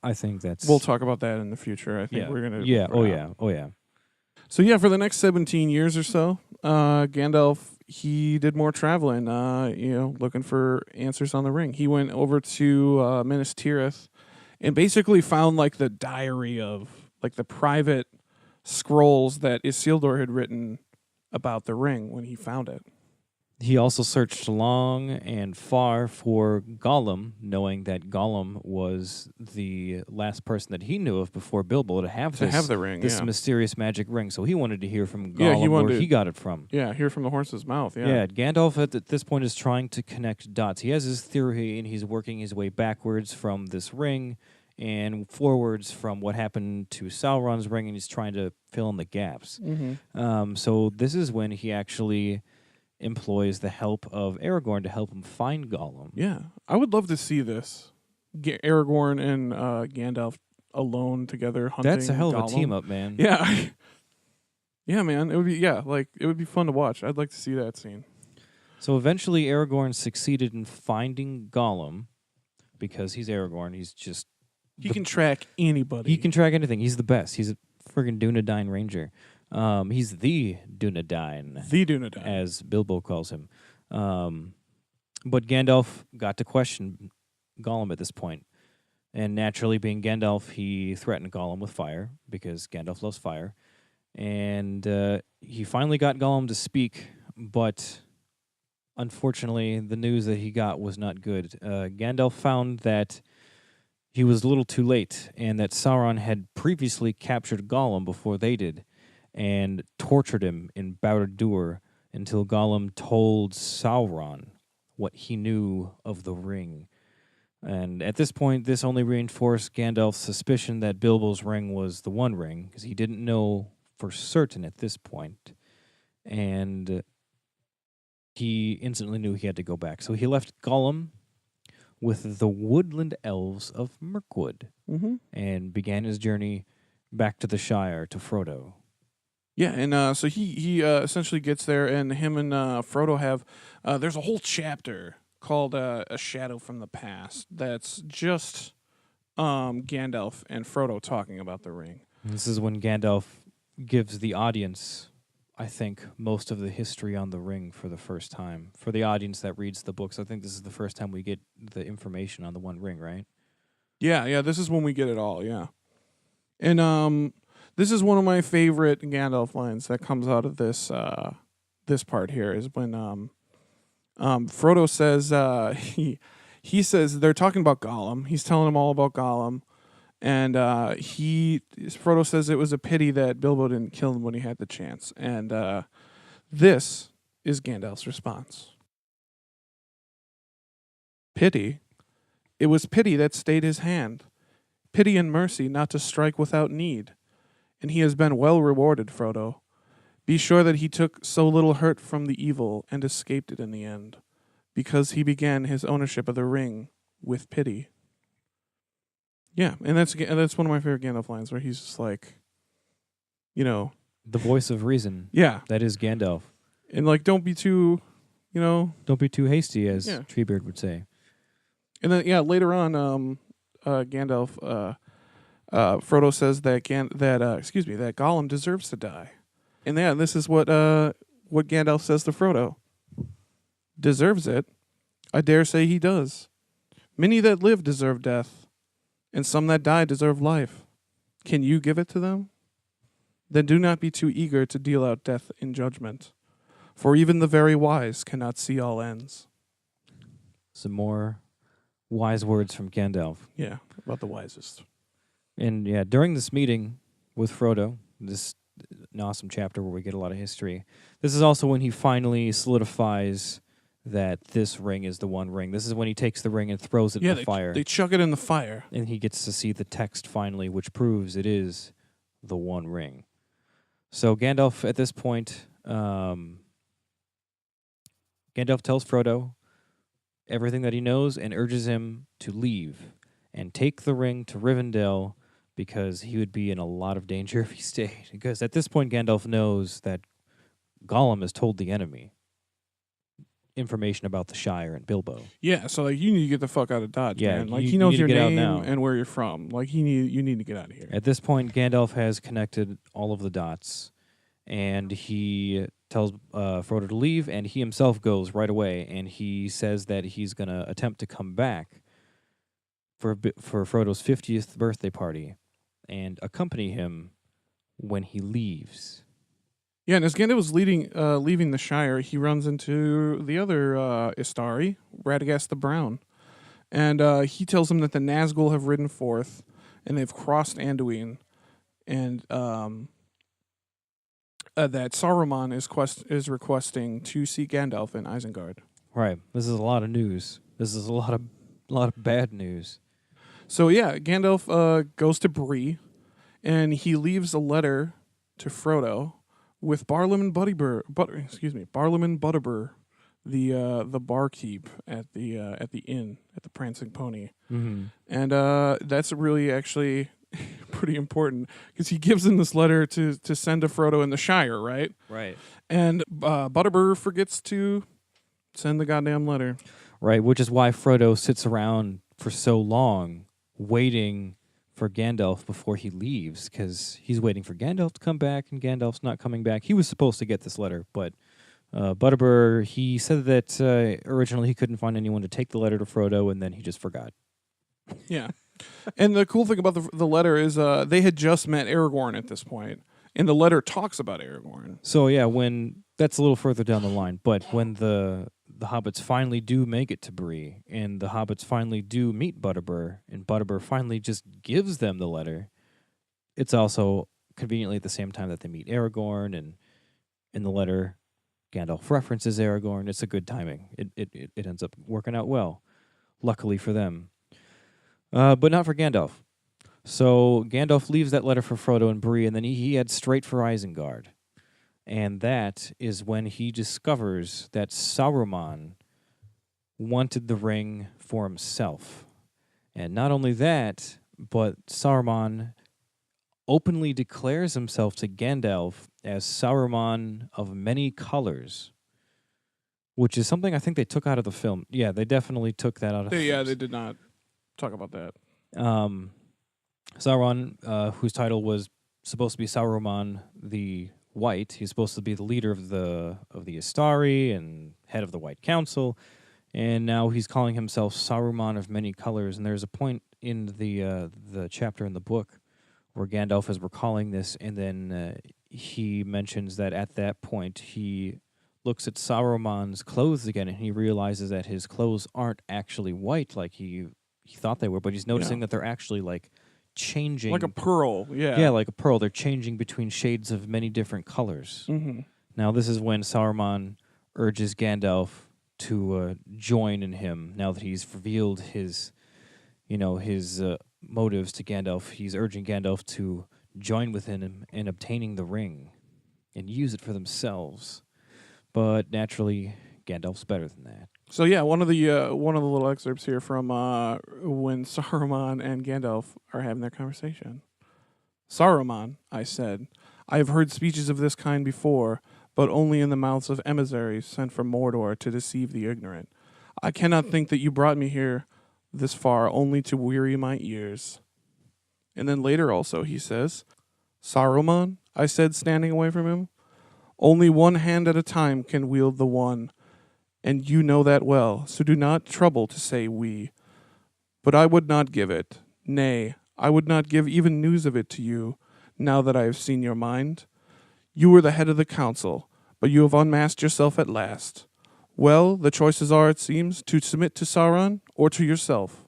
I think that's... We'll talk about that in the future. I think we're going to... Yeah, oh yeah. So for the next 17 years or so, Gandalf, he did more traveling, looking for answers on the ring. He went over to Minas Tirith and basically found, the diary of, the private scrolls that Isildur had written about the ring when he found it. He also searched long and far for Gollum, knowing that Gollum was the last person that he knew of before Bilbo to have the ring, this mysterious magic ring. So he wanted to hear from Gollum where he got it from. Yeah, hear from the horse's mouth. Yeah, Gandalf at this point is trying to connect dots. He has his theory, and he's working his way backwards from this ring and forwards from what happened to Sauron's ring, and he's trying to fill in the gaps. Mm-hmm. So this is when he actually employs the help of Aragorn to help him find Gollum. Yeah, I would love to see this. Aragorn and Gandalf alone together hunting. That's a hell of Gollum. A team up, man. Yeah. Yeah, man. It would be it would be fun to watch. I'd like to see that scene. So eventually Aragorn succeeded in finding Gollum because he's Aragorn. He's just... He can track anybody. He can track anything. He's the best. He's a friggin' Dunedain ranger. He's the Dunedain. The Dunedain. As Bilbo calls him. But Gandalf got to question Gollum at this point. And naturally, being Gandalf, he threatened Gollum with fire, because Gandalf loves fire. And he finally got Gollum to speak, but unfortunately, the news that he got was not good. Gandalf found that he was a little too late, and that Sauron had previously captured Gollum before they did, and tortured him in Barad-dûr until Gollum told Sauron what he knew of the ring. And at this point, this only reinforced Gandalf's suspicion that Bilbo's ring was the One Ring, because he didn't know for certain at this point. And he instantly knew he had to go back. So he left Gollum with the woodland elves of Mirkwood, and began his journey back to the Shire, to Frodo. Yeah, and so he essentially gets there, and him and Frodo have... there's a whole chapter called A Shadow from the Past that's just Gandalf and Frodo talking about the ring. This is when Gandalf gives the audience, I think, most of the history on the ring for the first time. For the audience that reads the books, I think this is the first time we get the information on the One Ring, right? Yeah, this is when we get it all, yeah. And this is one of my favorite Gandalf lines that comes out of this this part here, is when Frodo says, he says, they're talking about Gollum. He's telling them all about Gollum. And Frodo says it was a pity that Bilbo didn't kill him when he had the chance. And This is Gandalf's response. Pity? It was pity that stayed his hand. Pity and mercy not to strike without need. And he has been well rewarded, Frodo. Be sure that he took so little hurt from the evil and escaped it in the end, because he began his ownership of the ring with pity. Yeah, and that's one of my favorite Gandalf lines, where he's just like, The voice of reason. yeah, That is Gandalf. and like, don't be too, Don't be too hasty, as Yeah. Treebeard would say. And then later on, Gandalf, Frodo says that that Gollum deserves to die, and this is what Gandalf says to Frodo. Deserves it? I dare say he does. Many that live deserve death, and some that die deserve life. Can you give it to them? Then do not be too eager to deal out death in judgment, for even the very wise cannot see all ends. Some more wise words from Gandalf. Yeah, about the wisest. And yeah, during this meeting with Frodo, this an awesome chapter where we get a lot of history, this is also when he finally solidifies that this ring is the One Ring. This is when he takes the ring and throws it in the fire. They chuck it in the fire. And he gets to see the text finally, which proves it is the One Ring. So Gandalf, at this point, Gandalf tells Frodo everything that he knows and urges him to leave and take the ring to Rivendell, because he would be in a lot of danger if he stayed. Because at this point, Gandalf knows that Gollum has told the enemy information about the Shire and Bilbo. Yeah, so like, you need to get the fuck out of Dodge, Yeah, man. Like, you he knows need to your get out name now. and where you're from. Like, you need to get out of here. At this point, Gandalf has connected all of the dots, and he tells Frodo to leave, and he himself goes right away, and he says that he's going to attempt to come back for Frodo's 50th birthday party and accompany him when he leaves. Yeah, and as Gandalf was leaving the Shire, he runs into the other Istari, Radagast the Brown. And he tells him that the Nazgul have ridden forth, and they've crossed Anduin, and that Saruman is requesting to see Gandalf in Isengard. Right. This is a lot of news. This is a lot of bad news. So yeah, Gandalf goes to Bree, and he leaves a letter to Frodo with Barlam and Butterbur, the barkeep at the inn at the Prancing Pony, and that's really actually pretty important, because he gives him this letter to send to Frodo in the Shire, right? Right. And Butterbur forgets to send the goddamn letter. Right, which is why Frodo sits around for so long waiting for Gandalf before he leaves, because he's waiting for Gandalf to come back, and Gandalf's not coming back. He was supposed to get this letter, but Butterbur, he said that originally he couldn't find anyone to take the letter to Frodo, and then he just forgot. Yeah. And the cool thing about the letter is they had just met Aragorn at this point, and the letter talks about Aragorn. So yeah, when that's a little further down the line, but when the hobbits finally do make it to Bree, and the hobbits finally do meet Butterbur, and Butterbur finally just gives them the letter, it's also conveniently at the same time that they meet Aragorn, and in the letter, Gandalf references Aragorn. It's a good timing. It ends up working out well, luckily for them. But not for Gandalf. So Gandalf leaves that letter for Frodo and Bree, and then he heads straight for Isengard. And that is when he discovers that Saruman wanted the ring for himself. And not only that, but Saruman openly declares himself to Gandalf as Saruman of many colors, which is something I think they took out of the film. Yeah, they definitely took that out of the film. Yeah, they did not talk about that. Sauron, whose title was supposed to be Saruman the White, he's supposed to be the leader of the Istari and head of the White Council, and now he's calling himself Saruman of many colors. And there's a point in the chapter in the book where Gandalf is recalling this, and then he mentions that at that point he looks at Saruman's clothes again, and he realizes that his clothes aren't actually white like he thought they were, but he's noticing that they're actually like changing, like a pearl. Yeah, yeah, like a pearl. They're changing between shades of many different colors. Mm-hmm. Now, this is when Saruman urges Gandalf to join in him. Now that he's revealed his, his motives to Gandalf, he's urging Gandalf to join with him in obtaining the ring and use it for themselves. But naturally, Gandalf's better than that. So yeah, one of the little excerpts here from when Saruman and Gandalf are having their conversation. Saruman, I said, I have heard speeches of this kind before, but only in the mouths of emissaries sent from Mordor to deceive the ignorant. I cannot think that you brought me here this far only to weary my ears. And then later also he says, Saruman, I said, standing away from him, only one hand at a time can wield the one, and you know that well, so do not trouble to say we. But I would not give it, nay, I would not give even news of it to you, now that I have seen your mind. You were the head of the council, but you have unmasked yourself at last. Well, the choices are, it seems, to submit to Sauron or to yourself.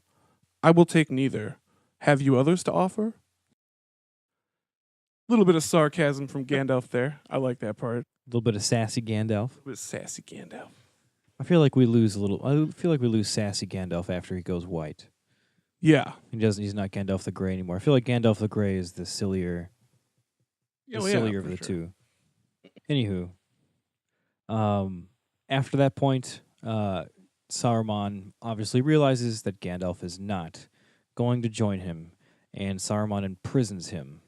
I will take neither. Have you others to offer? A little bit of sarcasm from Gandalf there. I like that part. A little bit of sassy Gandalf. A little bit of sassy Gandalf. I feel like we lose sassy Gandalf after he goes white. Yeah. He's not Gandalf the Grey anymore. I feel like Gandalf the Grey is the sillier of the two. Anywho, after that point, Saruman obviously realizes that Gandalf is not going to join him, and Saruman imprisons him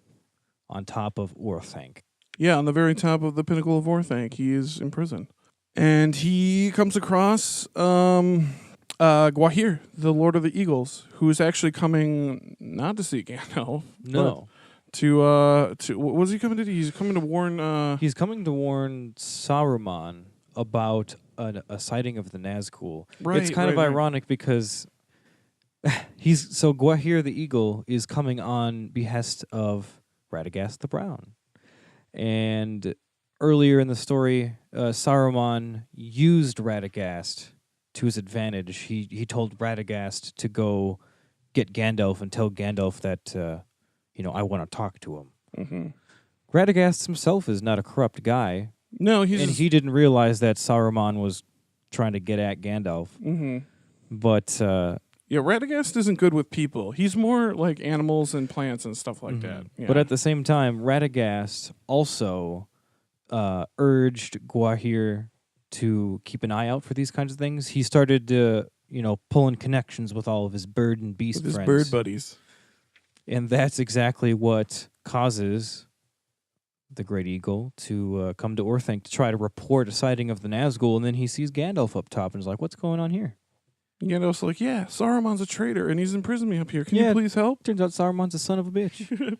on top of Orthanc. Yeah, on the very top of the pinnacle of Orthanc, he is in prison. And he comes across Gwaihir, the Lord of the Eagles, who is actually coming not to see Gandalf. No. To what was he coming to do? He's coming to warn... He's coming to warn Saruman about a sighting of the Nazgul. Right, it's kind of ironic because Gwaihir the Eagle is coming on behest of Radagast the Brown. And earlier in the story, Saruman used Radagast to his advantage. He told Radagast to go get Gandalf and tell Gandalf that, I want to talk to him. Mm-hmm. Radagast himself is not a corrupt guy. No, he didn't realize that Saruman was trying to get at Gandalf. Mm-hmm. But yeah, Radagast isn't good with people. He's more like animals and plants and stuff like that. Yeah. But at the same time, Radagast also urged Gwaihir to keep an eye out for these kinds of things. He started, pulling connections with all of his bird and beast with friends. His bird buddies. And that's exactly what causes the Great Eagle to come to Orthanc to try to report a sighting of the Nazgul, and then he sees Gandalf up top and is like, what's going on here? Gandalf's like, yeah, Saruman's a traitor, and he's imprisoned me up here. Can you please help? Turns out Saruman's a son of a bitch.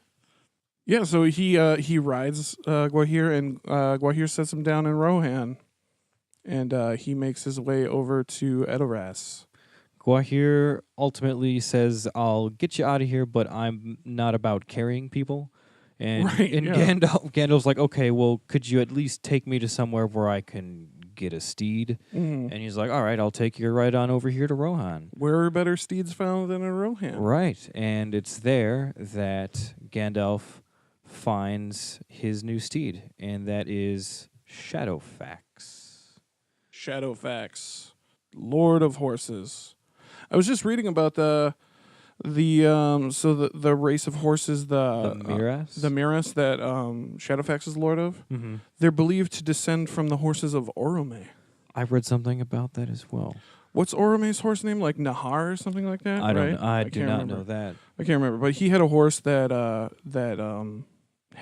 Yeah, so he rides Gwaihir, and Gwaihir sets him down in Rohan, and he makes his way over to Edoras. Gwaihir ultimately says, I'll get you out of here, but I'm not about carrying people. And Gandalf's like, okay, well, could you at least take me to somewhere where I can get a steed? Mm. And he's like, all right, I'll take you right on over here to Rohan. Where are better steeds found than in Rohan? Right, and it's there that Gandalf finds his new steed, and that is Shadowfax. Shadowfax, Lord of Horses. I was just reading about the race of horses, the Miras that Shadowfax is lord of. Mm-hmm. They're believed to descend from the horses of Orome. I've read something about that as well. What's Orome's horse name? Like Nahar or something like that? I don't know. I do not remember. know that. I can't remember, but he had a horse that had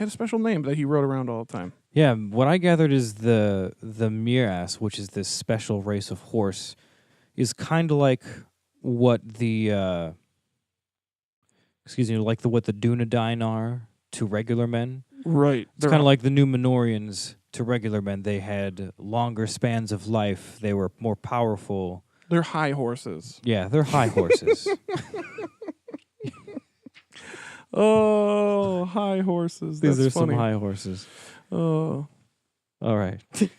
a special name that he rode around all the time. Yeah, what I gathered is the Miras, which is this special race of horse, is kind of like what the what the Dunedain are to regular men. Right. It's kind of like the Númenóreans to regular men. They had longer spans of life. They were more powerful. They're high horses. Yeah, they're high horses. Oh, high horses. These are funny. some high horses. Oh. All right. That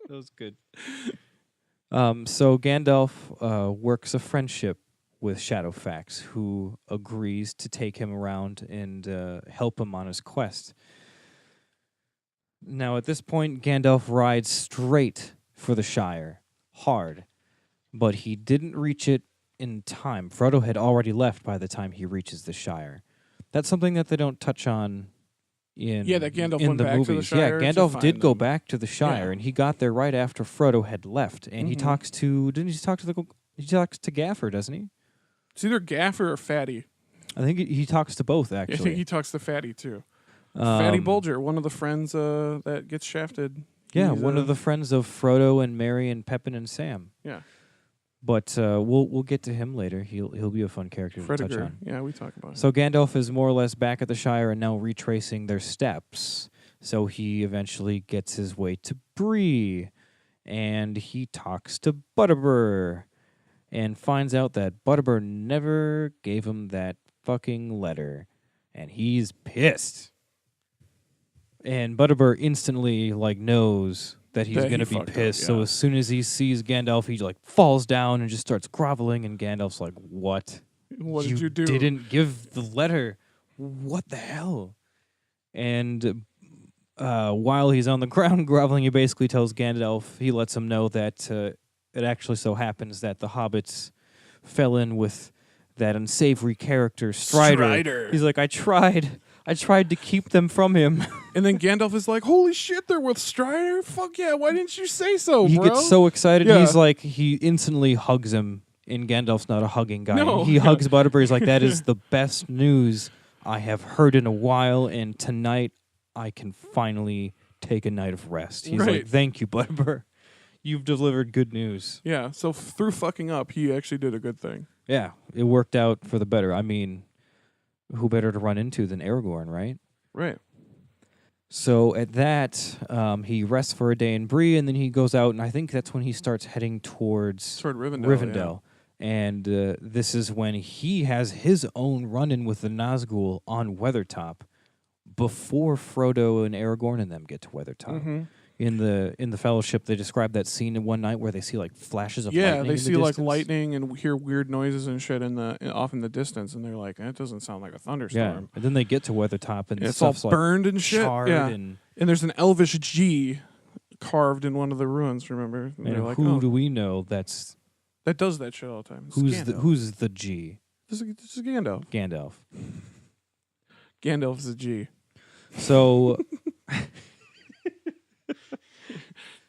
was good. So Gandalf works a friendship with Shadowfax, who agrees to take him around and help him on his quest. Now, at this point, Gandalf rides straight for the Shire, hard, but he didn't reach it in time. Frodo had already left by the time he reaches the Shire. That's something that they don't touch on in That Gandalf in went the back to the movies. Shire to Gandalf did find go them. back to the Shire, Yeah. and he got there right after Frodo had left. And he Mhm. talks to he talks to Gaffer, doesn't he? It's either Gaffer or Fatty. I think he talks to both I actually. think he talks to Fatty too. Fatty Um, Bulger, one of the friends that gets shafted. Yeah, He's, one of the friends of Frodo and Merry and Pepin and Sam. Yeah. But we'll get to him later. He'll be a fun character to touch Frediger. on. Yeah, we talk about So Gandalf is more or less back at the Shire and now retracing their steps. So he eventually gets his way to Bree, and he talks to Butterbur, and finds out that Butterbur never gave him that fucking letter, and he's pissed. And Butterbur instantly knows that he's That he gonna be fucked up, pissed. So yeah. as soon as he sees Gandalf, he falls down and just starts groveling. And Gandalf's like, "What? What did you do? Didn't give the letter. What the hell?" And while he's on the ground groveling, he basically tells Gandalf. He lets him know that it actually so happens that the hobbits fell in with that unsavory character Strider. He's like, I tried to keep them from him. And then Gandalf is like, "Holy shit, they're with Strider! Fuck yeah! Why didn't you say so, He bro?" gets so excited. Yeah. He's like, he instantly hugs him. And Gandalf's not a hugging guy. No. He hugs Butterbur. He's like, that is the best news I have heard in a while. And tonight I can finally take a night of rest. He's like, Right. thank you, Butterbur. You've delivered good news. Yeah. So through fucking up, he actually did a good thing. Yeah, it worked out for the better. I mean, who better to run into than Aragorn, right? Right. So at that, he rests for a day in Bree, and then he goes out, and I think that's when he starts heading towards Toward Rivendell. Rivendell. And this is when he has his own run-in with the Nazgul on Weathertop before Frodo and Aragorn and them get to Weathertop. Mm-hmm. In the Fellowship, they describe that scene in one night where they see flashes of lightning. Yeah, they in see the distance. lightning and hear weird noises and shit off in the distance, and they're like, "That doesn't sound like a Yeah, thunderstorm." and then they get to Weathertop, and It's all stuff's burned and shit. charred, Yeah, and there's an Elvish G carved in one of the ruins. Remember? And they're like, who "Oh, do we know that's that does that shit all the time." It's Gandalf. who's the G? This is Gandalf. Gandalf. Gandalf's a G. So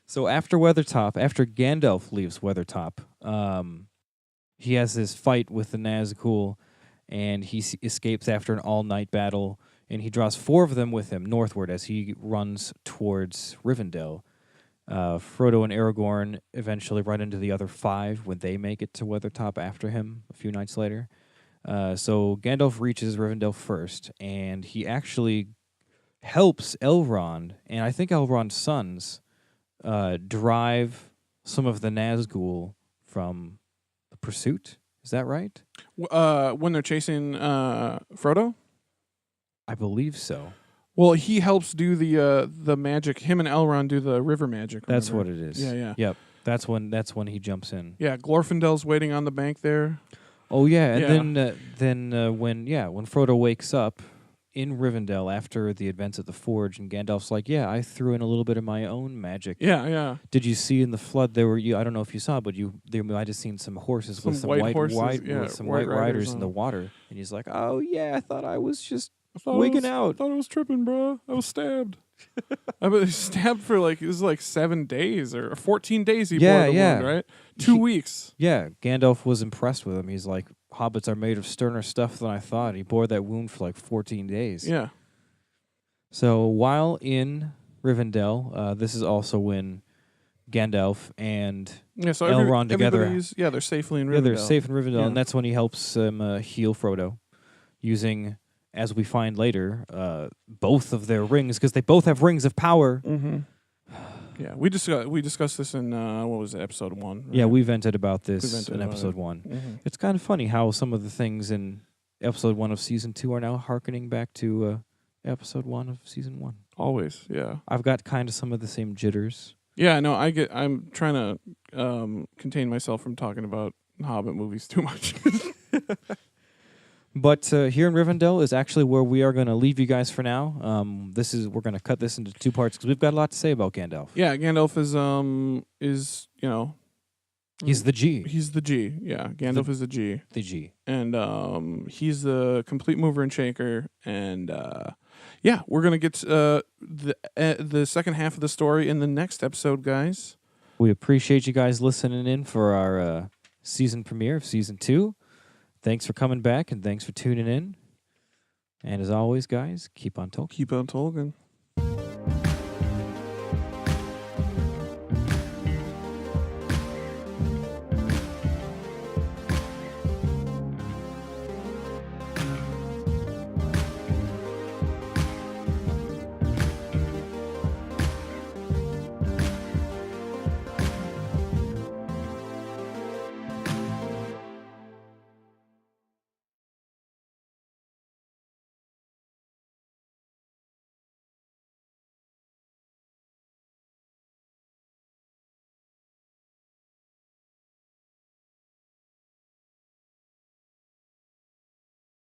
So after Weathertop, after Gandalf leaves Weathertop, he has this fight with the Nazgul, and he escapes after an all-night battle, and he draws 4 of them with him northward as he runs towards Rivendell. Frodo and Aragorn eventually run into the other 5 when they make it to Weathertop after him a few nights later. So Gandalf reaches Rivendell first, and he actually helps Elrond, and I think Elrond's sons, drive some of the Nazgul from the pursuit. Is that right? When they're chasing Frodo. I believe so. Well, he helps do the magic. Him and Elrond do the river magic. That's remember? what it is. Yeah. Yep. That's when he jumps in. Yeah, Glorfindel's waiting on the bank there. Oh yeah, Yeah. and then when Frodo wakes up in Rivendell after the events at the Forge, and Gandalf's like, "Yeah, I threw in a little bit of my own magic." Yeah. Did you see in the flood there were I don't know if you saw, but they might have seen some horses with Some some white white horses, with some white riders in on the them. water, and he's like, "Oh yeah, I thought I was just I thought wigging I out." thought I was tripping, bro. I was stabbed. I was stabbed for it was 7 days or 14 days. He Yeah, bore the yeah. wound, right? 2 He- weeks. Yeah, Gandalf was impressed with him. He's like, "Hobbits are made of sterner stuff than I thought." He bore that wound for 14 days. Yeah. So while in Rivendell, this is also when Gandalf and Yeah. So Elrond together. everybody's they're safely in Rivendell. Yeah, they're safe in Rivendell, Yeah. and that's when he helps heal Frodo, using, as we find later, both of their rings, because they both have rings of power. Mm-hmm. Yeah, we discussed this in what was it, episode 1? Yeah, we vented about We this vented in about episode it. 1. Mm-hmm. It's kind of funny how some of the things in episode 1 of season 2 are now hearkening back to episode 1 of season 1. Always, yeah. I've got kind of some of the same jitters. Yeah, no, I'm trying to contain myself from talking about Hobbit movies too much. But here in Rivendell is actually where we are going to leave you guys for now. We're going to cut this into 2 parts because we've got a lot to say about Gandalf. Yeah, Gandalf is He's the G. He's the G. Yeah, Gandalf is the G. The G. And he's the complete mover and shaker. And yeah, we're gonna get the second half of the story in the next episode, guys. We appreciate you guys listening in for our season premiere of season 2. Thanks for coming back and thanks for tuning in. And as always, guys, keep on Tolkien. Keep on Tolkien.